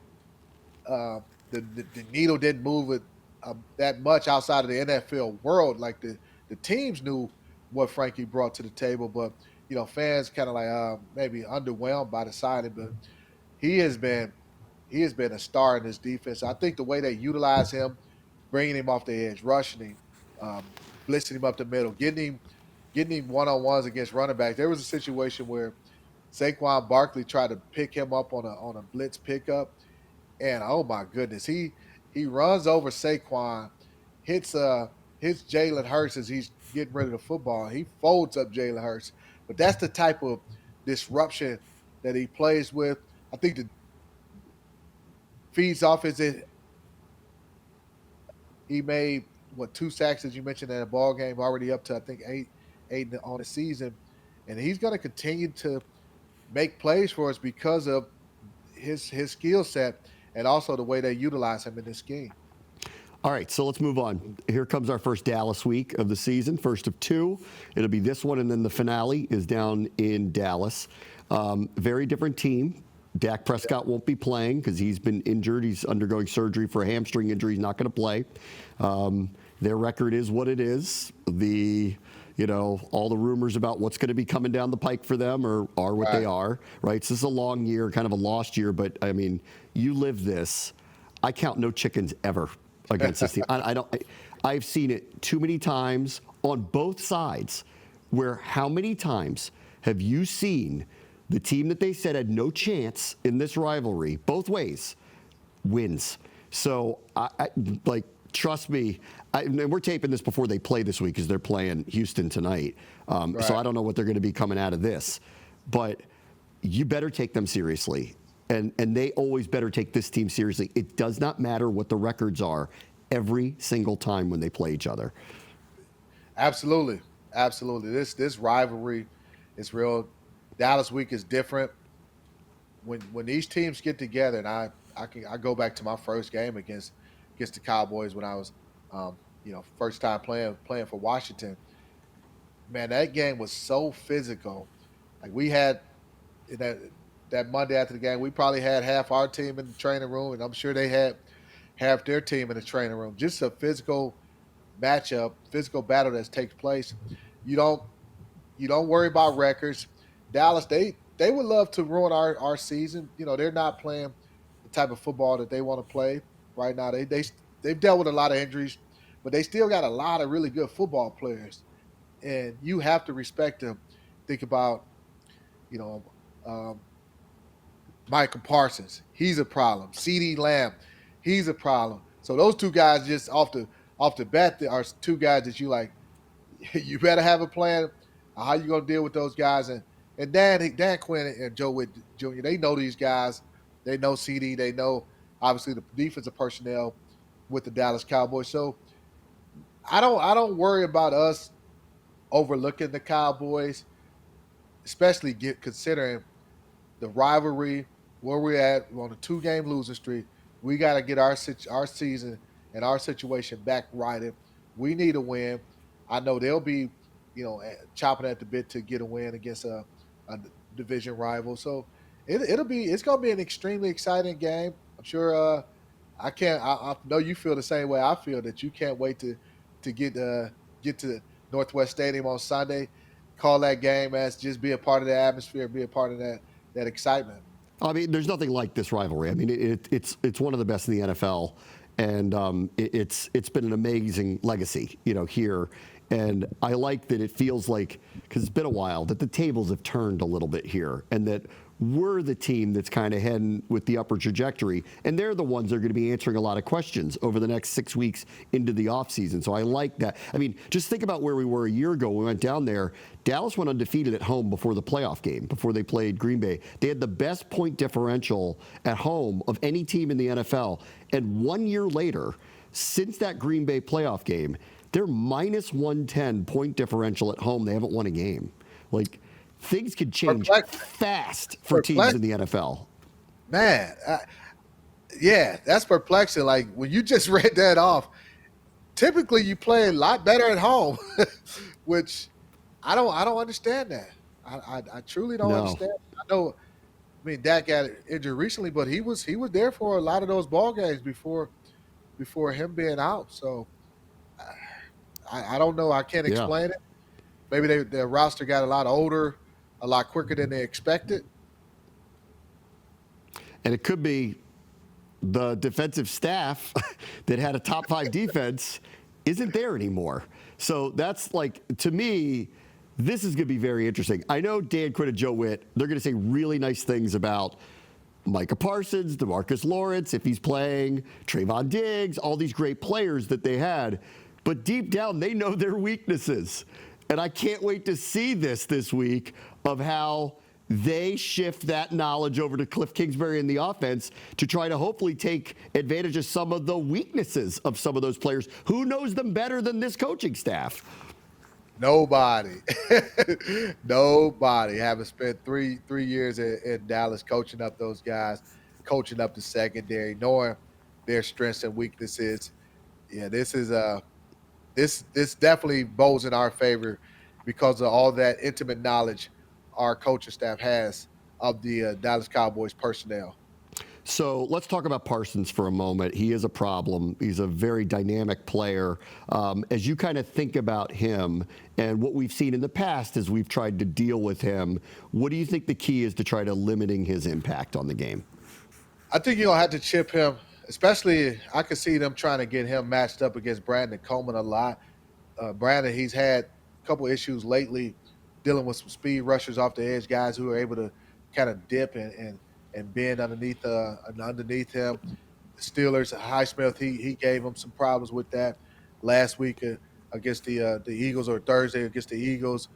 uh, the needle didn't move it that much outside of the NFL world. Like the teams knew what Frankie brought to the table, but fans kind of like maybe underwhelmed by the signing. But he has been he has been a star in this defense. I think the way they utilize him, bringing him off the edge, rushing him, blitzing him up the middle, getting him one on ones against running backs. There was a situation where Saquon Barkley tried to pick him up on a blitz pickup, and oh my goodness, he runs over Saquon, hits hits Jalen Hurts as he's getting rid of the football. He folds up Jalen Hurts, but that's the type of disruption that he plays with. I think the feeds off he made what 2 sacks as you mentioned in a ball game, already up to I think eight on the season, and he's going to continue to make plays for us because of his skill set and also the way they utilize him in this scheme. All right, so let's move on. Here comes our first Dallas week of the season, first of 2. It'll be this one, and then the finale is down in Dallas. Very different team. Dak Prescott won't be playing because he's been injured. He's undergoing surgery for a hamstring injury. He's not going to play. Their record is what it is. All the rumors about what's going to be coming down the pike for them are what they are, right? So this is a long year, kind of a lost year, but I mean, you live this. I count no chickens ever against this team. I've seen it too many times on both sides. Where how many times have you seen the team that they said had no chance in this rivalry, both ways, wins? So trust me. And we're taping this before they play this week because they're playing Houston tonight. So I don't know what they're going to be coming out of this, but you better take them seriously. And they always better take this team seriously. It does not matter what the records are every single time when they play each other. Absolutely, absolutely. This rivalry is real. Dallas week is different. When these teams get together, and I go back to my first game against the Cowboys when I was first time playing for Washington. Man, that game was so physical. Like we had that Monday after the game, we probably had half our team in the training room, and I'm sure they had half their team in the training room. Just a physical matchup, physical battle that takes place. You don't you don't worry about records. Dallas, they would love to ruin our season. They're not playing the type of football that they want to play right now. They've dealt with a lot of injuries, but they still got a lot of really good football players, and you have to respect them. Think about you know um, Michael Parsons. He's a problem. C.D. Lamb, he's a problem. So those two guys just off the bat are two guys that you like. You better have a plan. How you gonna deal with those guys? And Dan Quinn and Joe Witt Jr. They know these guys. They know CD. They know obviously the defensive personnel with the Dallas Cowboys. So I don't worry about us overlooking the Cowboys, especially considering the rivalry, where we're at. We're on a 2-game losing streak. We got to get our season and our situation back righted. We need a win. I know they'll be, chopping at the bit to get a win against a division rival. So it's gonna be an extremely exciting game. I'm sure. I know you feel the same way I feel, that you can't wait to get to Northwest Stadium on Sunday, call that game, as just be a part of the atmosphere, be a part of that excitement. I mean, there's nothing like this rivalry. I mean, it's one of the best in the NFL, and it's been an amazing legacy, here. And I like that it feels like, because it's been a while, that the tables have turned a little bit here, and that we're the team that's kind of heading with the upper trajectory, and they're the ones that are going to be answering a lot of questions over the next 6 weeks into the offseason. So I like that. I mean, just think about where we were a year ago when we went down there. Dallas went undefeated at home before the playoff game, before they played Green Bay. They had the best point differential at home of any team in the NFL. And 1 year later, since that Green Bay playoff game, they're minus 110 point differential at home. They haven't won a game. Like, things could change fast for teams in the NFL. Man, yeah, that's perplexing. Like, when you just read that off, typically you play a lot better at home, which I don't understand that. I truly don't understand. I know. I mean, Dak got injured recently, but he was there for a lot of those ball games before him being out. So I don't know. I can't explain it. Maybe their roster got a lot older, a lot quicker than they expected. And it could be the defensive staff that had a top 5 defense isn't there anymore. So that's, like, to me, this is going to be very interesting. I know Dan Quinn and Joe Witt, they're going to say really nice things about Micah Parsons, DeMarcus Lawrence, if he's playing, Trayvon Diggs, all these great players that they had. But deep down, they know their weaknesses. And I can't wait to see this week of how they shift that knowledge over to Cliff Kingsbury in the offense to try to hopefully take advantage of some of the weaknesses of some of those players. Who knows them better than this coaching staff? Nobody. Nobody. Having spent three years in Dallas coaching up those guys, coaching up the secondary, knowing their strengths and weaknesses. Yeah, this definitely bodes in our favor because of all that intimate knowledge our coaching staff has of the Dallas Cowboys personnel. So let's talk about Parsons for a moment. He is a problem. He's a very dynamic player. As you kind of think about him and what we've seen in the past as we've tried to deal with him, what do you think the key is to try to limiting his impact on the game? I think you'll have to chip him, especially I could see them trying to get him matched up against Brandon Coleman a lot. Brandon, he's had a couple issues lately dealing with some speed rushers off the edge, guys who are able to kind of dip and bend underneath him. The Steelers, Highsmith, he gave him some problems with that last week against the Eagles, or Thursday against the Eagles.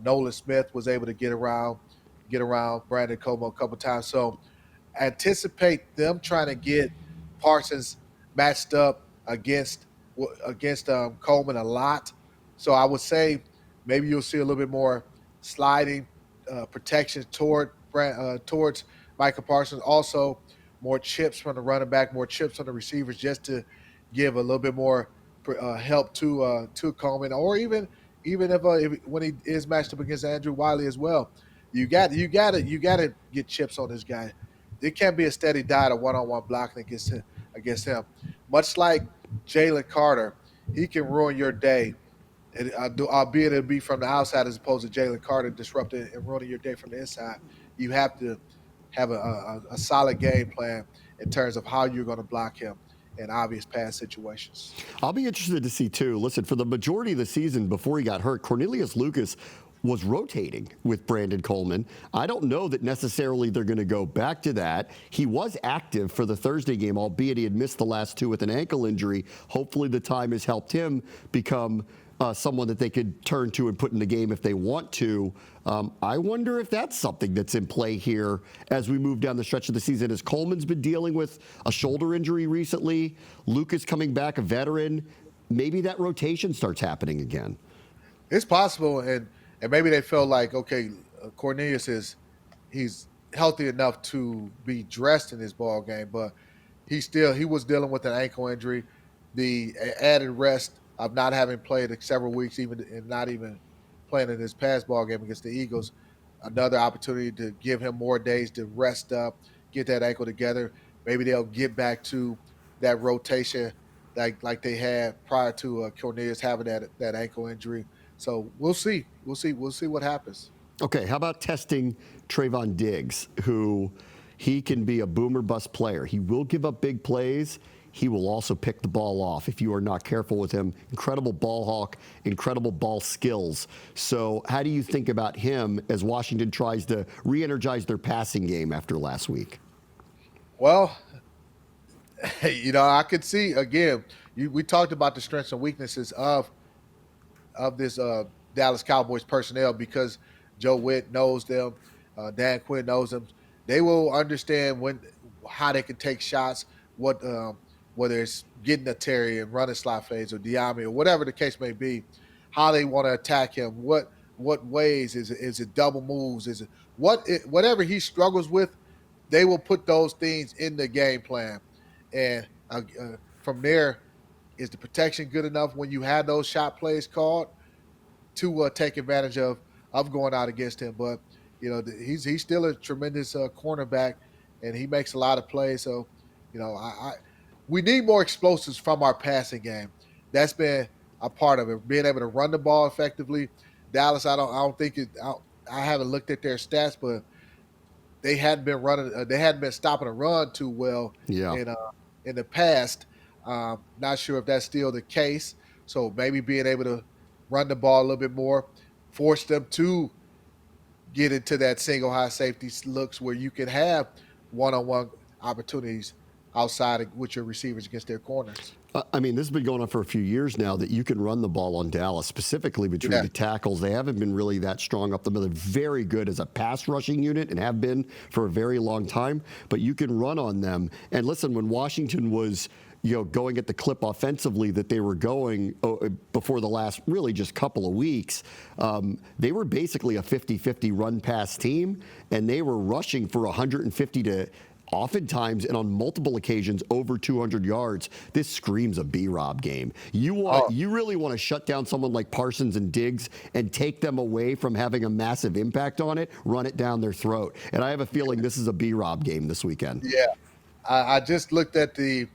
Nolan Smith was able to get around Brandon Coleman a couple times. So anticipate them trying to get Parsons matched up against Coleman a lot. So I would say maybe you'll see a little bit more sliding protection towards Micah Parsons. Also, more chips from the running back, more chips on the receivers, just to give a little bit more help to Coleman, or even if when he is matched up against Andrew Wiley as well. You got to get chips on this guy. It can't be a steady diet of one-on-one blocking against him. Much like Jalen Carter, he can ruin your day. Albeit it'll be from the outside as opposed to Jalen Carter disrupting and ruining your day from the inside. You have to have a solid game plan in terms of how you're going to block him in obvious pass situations. I'll be interested to see, too. Listen, for the majority of the season before he got hurt, Cornelius Lucas was rotating with Brandon Coleman. I don't know that necessarily they're going to go back to that. He was active for the Thursday game, albeit he had missed the last 2 with an ankle injury. Hopefully the time has helped him become someone that they could turn to and put in the game if they want to. I wonder if that's something that's in play here as we move down the stretch of the season. As Coleman's been dealing with a shoulder injury recently, Lucas coming back, a veteran, maybe that rotation starts happening again. It's possible, and maybe they felt like, okay, Cornelius he's healthy enough to be dressed in this ball game, but he was dealing with an ankle injury, the added rest of not having played several weeks, even and not even playing in his past ball game against the Eagles. Another opportunity to give him more days to rest up, get that ankle together. Maybe they'll get back to that rotation like they had prior to Cornelius having that ankle injury. So we'll see. We'll see what happens. Okay, how about testing Trayvon Diggs, who he can be a boomer bust player. He will give up big plays. He will also pick the ball off if you are not careful with him. Incredible ball hawk, incredible ball skills. So how do you think about him as Washington tries to re-energize their passing game after last week? Well, I could see again. We talked about the strengths and weaknesses of this Dallas Cowboys personnel because Joe Witt knows them, Dan Quinn knows them. They will understand how they can take shots, whether it's getting a Terry and running slot phase or Diami or whatever the case may be, how they want to attack him. What ways is it double moves? Is it whatever he struggles with? They will put those things in the game plan, and from there, is the protection good enough when you have those shot plays called to take advantage of going out against him? But he's still a tremendous cornerback, and he makes a lot of plays. So I we need more explosives from our passing game. That's been a part of it, being able to run the ball effectively. Dallas, I don't think it. I haven't looked at their stats, but they hadn't been running. They hadn't been stopping a run too well Yeah. in the past. Not sure if that's still the case. So maybe being able to run the ball a little bit more, force them to get into that single high safety looks where you can have one-on-one opportunities outside with your receivers against their corners. I mean, this has been going on for a few years now that you can run the ball on Dallas, specifically between the tackles. They haven't been really that strong up the middle. They're very good as a pass rushing unit and have been for a very long time, but you can run on them. And listen, when Washington was going at the clip offensively that they were going before the last really just couple of weeks, they were basically a 50-50 run-pass team, and they were rushing for 150 to oftentimes and on multiple occasions over 200 yards. This screams a B-Rob game. You really want to shut down someone like Parsons and Diggs and take them away from having a massive impact on it, run it down their throat. And I have a feeling this is a B-Rob game this weekend. Yeah. I just looked at the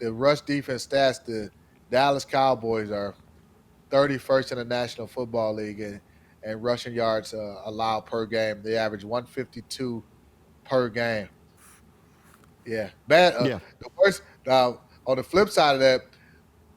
rush defense stats. The Dallas Cowboys are 31st in the National Football League and rushing yards allowed per game. They average 152 per game. Yeah, bad. Yeah. The worst. On the flip side of that,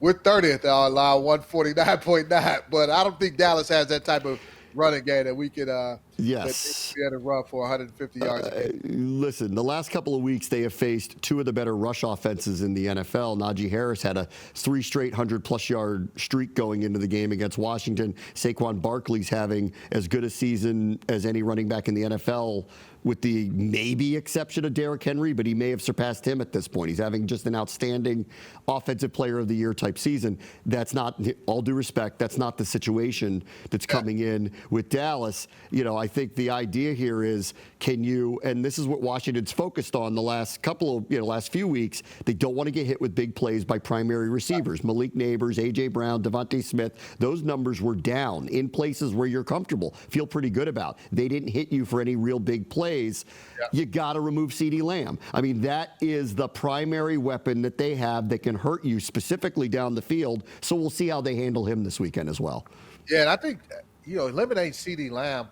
we're 30th. They allow 149.9, but I don't think Dallas has that type of running game that we could. Yes. Be able to run for 150 yards. Listen, the last couple of weeks they have faced two of the better rush offenses in the NFL. Najee Harris had a 3 straight 100-plus yard streak going into the game against Washington. Saquon Barkley's having as good a season as any running back in the NFL, with the maybe exception of Derrick Henry, but he may have surpassed him at this point. He's having just an outstanding offensive player of the year type season. That's not, all due respect, that's not the situation that's coming in with Dallas. I think the idea here is, can you, and this is what Washington's focused on the last last few weeks, they don't want to get hit with big plays by primary receivers. Malik Neighbors, A.J. Brown, Devontae Smith, those numbers were down in places where you're comfortable, feel pretty good about. They didn't hit you for any real big plays. You got to remove CeeDee Lamb. I mean, that is the primary weapon that they have that can hurt you specifically down the field. So we'll see how they handle him this weekend as well. Yeah, and I think eliminating CeeDee Lamb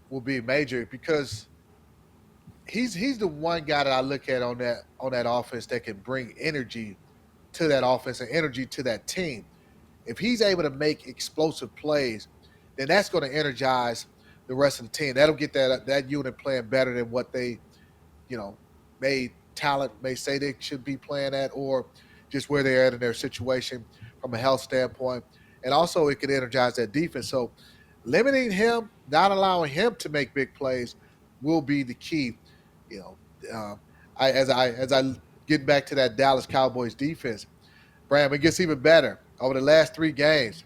will be major because he's the one guy that I look at on that offense that can bring energy to that offense and energy to that team. If he's able to make explosive plays, then that's going to energize the rest of the team. That'll get that unit playing better than what they, talent may say they should be playing at, or just where they're at in their situation from a health standpoint. And also it could energize that defense. So limiting him, not allowing him to make big plays will be the key. As I get back to that Dallas Cowboys defense, Bram, it gets even better. Over the last 3 games,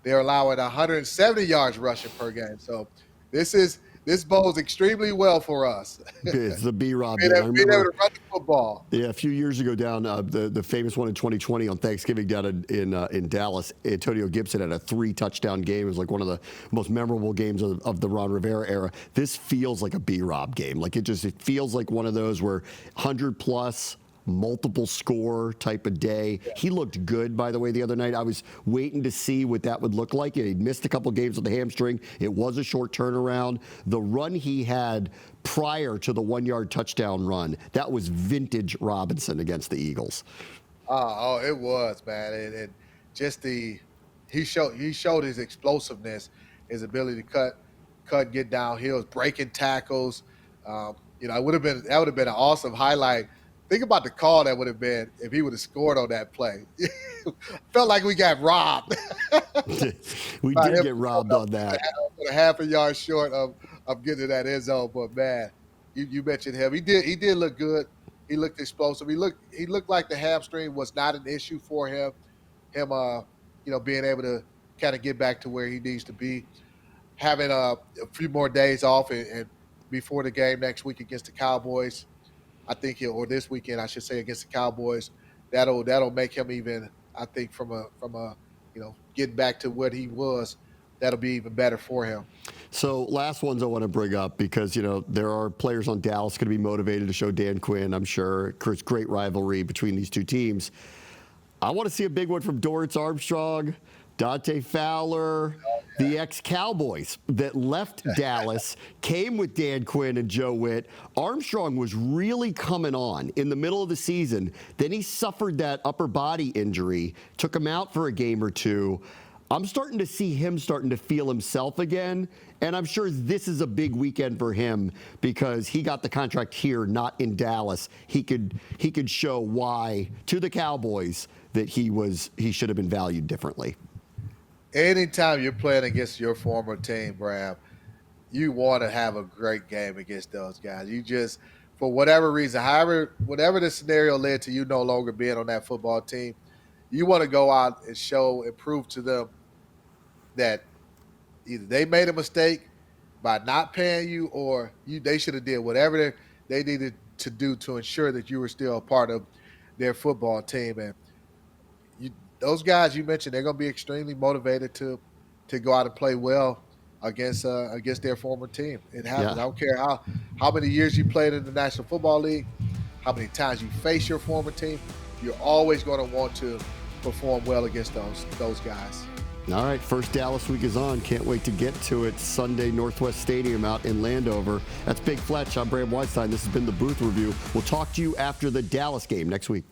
they're allowing 170 yards rushing per game. So this bodes extremely well for us. It's the B-Rob being game. able, I being able remember. to run the football. Yeah, a few years ago down the famous one in 2020 on Thanksgiving down in Dallas, Antonio Gibson had a 3-touchdown game. It was like one of the most memorable games of the Ron Rivera era. This feels like a B-Rob game. Like it feels like one of those where 100+ multiple score type of day. He looked good, by the way, the other night. I was waiting to see what that would look like. He'd missed a couple games with the hamstring. It was a short turnaround. The run he had prior to the 1-yard touchdown run, that was vintage Robinson against the Eagles. Oh, it was, man. And just he showed his explosiveness, his ability to cut, get downhills, breaking tackles. That would have been an awesome highlight. Think about the call that would have been if he would have scored on that play. Felt like we got robbed. We did get robbed on that. A half a yard short of getting to that end zone. But man, you mentioned him. He did look good. He looked explosive. He looked like the hamstring was not an issue for him. Being able to kind of get back to where he needs to be. Having a few more days off and before the game next week against the Cowboys. I think or this weekend, I should say, against the Cowboys, that'll make him even. I think from a getting back to what he was, that'll be even better for him. So last ones I want to bring up because there are players on Dallas going to be motivated to show Dan Quinn. I'm sure there's great rivalry between these two teams. I want to see a big one from Dorrance Armstrong, Dante Fowler, the ex-Cowboys that left Dallas, came with Dan Quinn and Joe Witt. Armstrong was really coming on in the middle of the season. Then he suffered that upper body injury, took him out for a game or two. I'm starting to see him starting to feel himself again, and I'm sure this is a big weekend for him because he got the contract here, not in Dallas. He could show why to the Cowboys that he should have been valued differently. Anytime you're playing against your former team, Bram, you want to have a great game against those guys. You just, for whatever reason, whatever the scenario led to you no longer being on that football team, you want to go out and prove to them that either they made a mistake by not paying you or they should have did whatever they needed to do to ensure that you were still a part of their football team. And those guys you mentioned, they're going to be extremely motivated to go out and play well against their former team. It happens. Yeah. I don't care how many years you played in the National Football League, how many times you face your former team, you're always going to want to perform well against those guys. All right, first Dallas week is on. Can't wait to get to it. Sunday, Northwest Stadium out in Landover. That's Big Fletch. I'm Bram Weinstein. This has been the Booth Review. We'll talk to you after the Dallas game next week.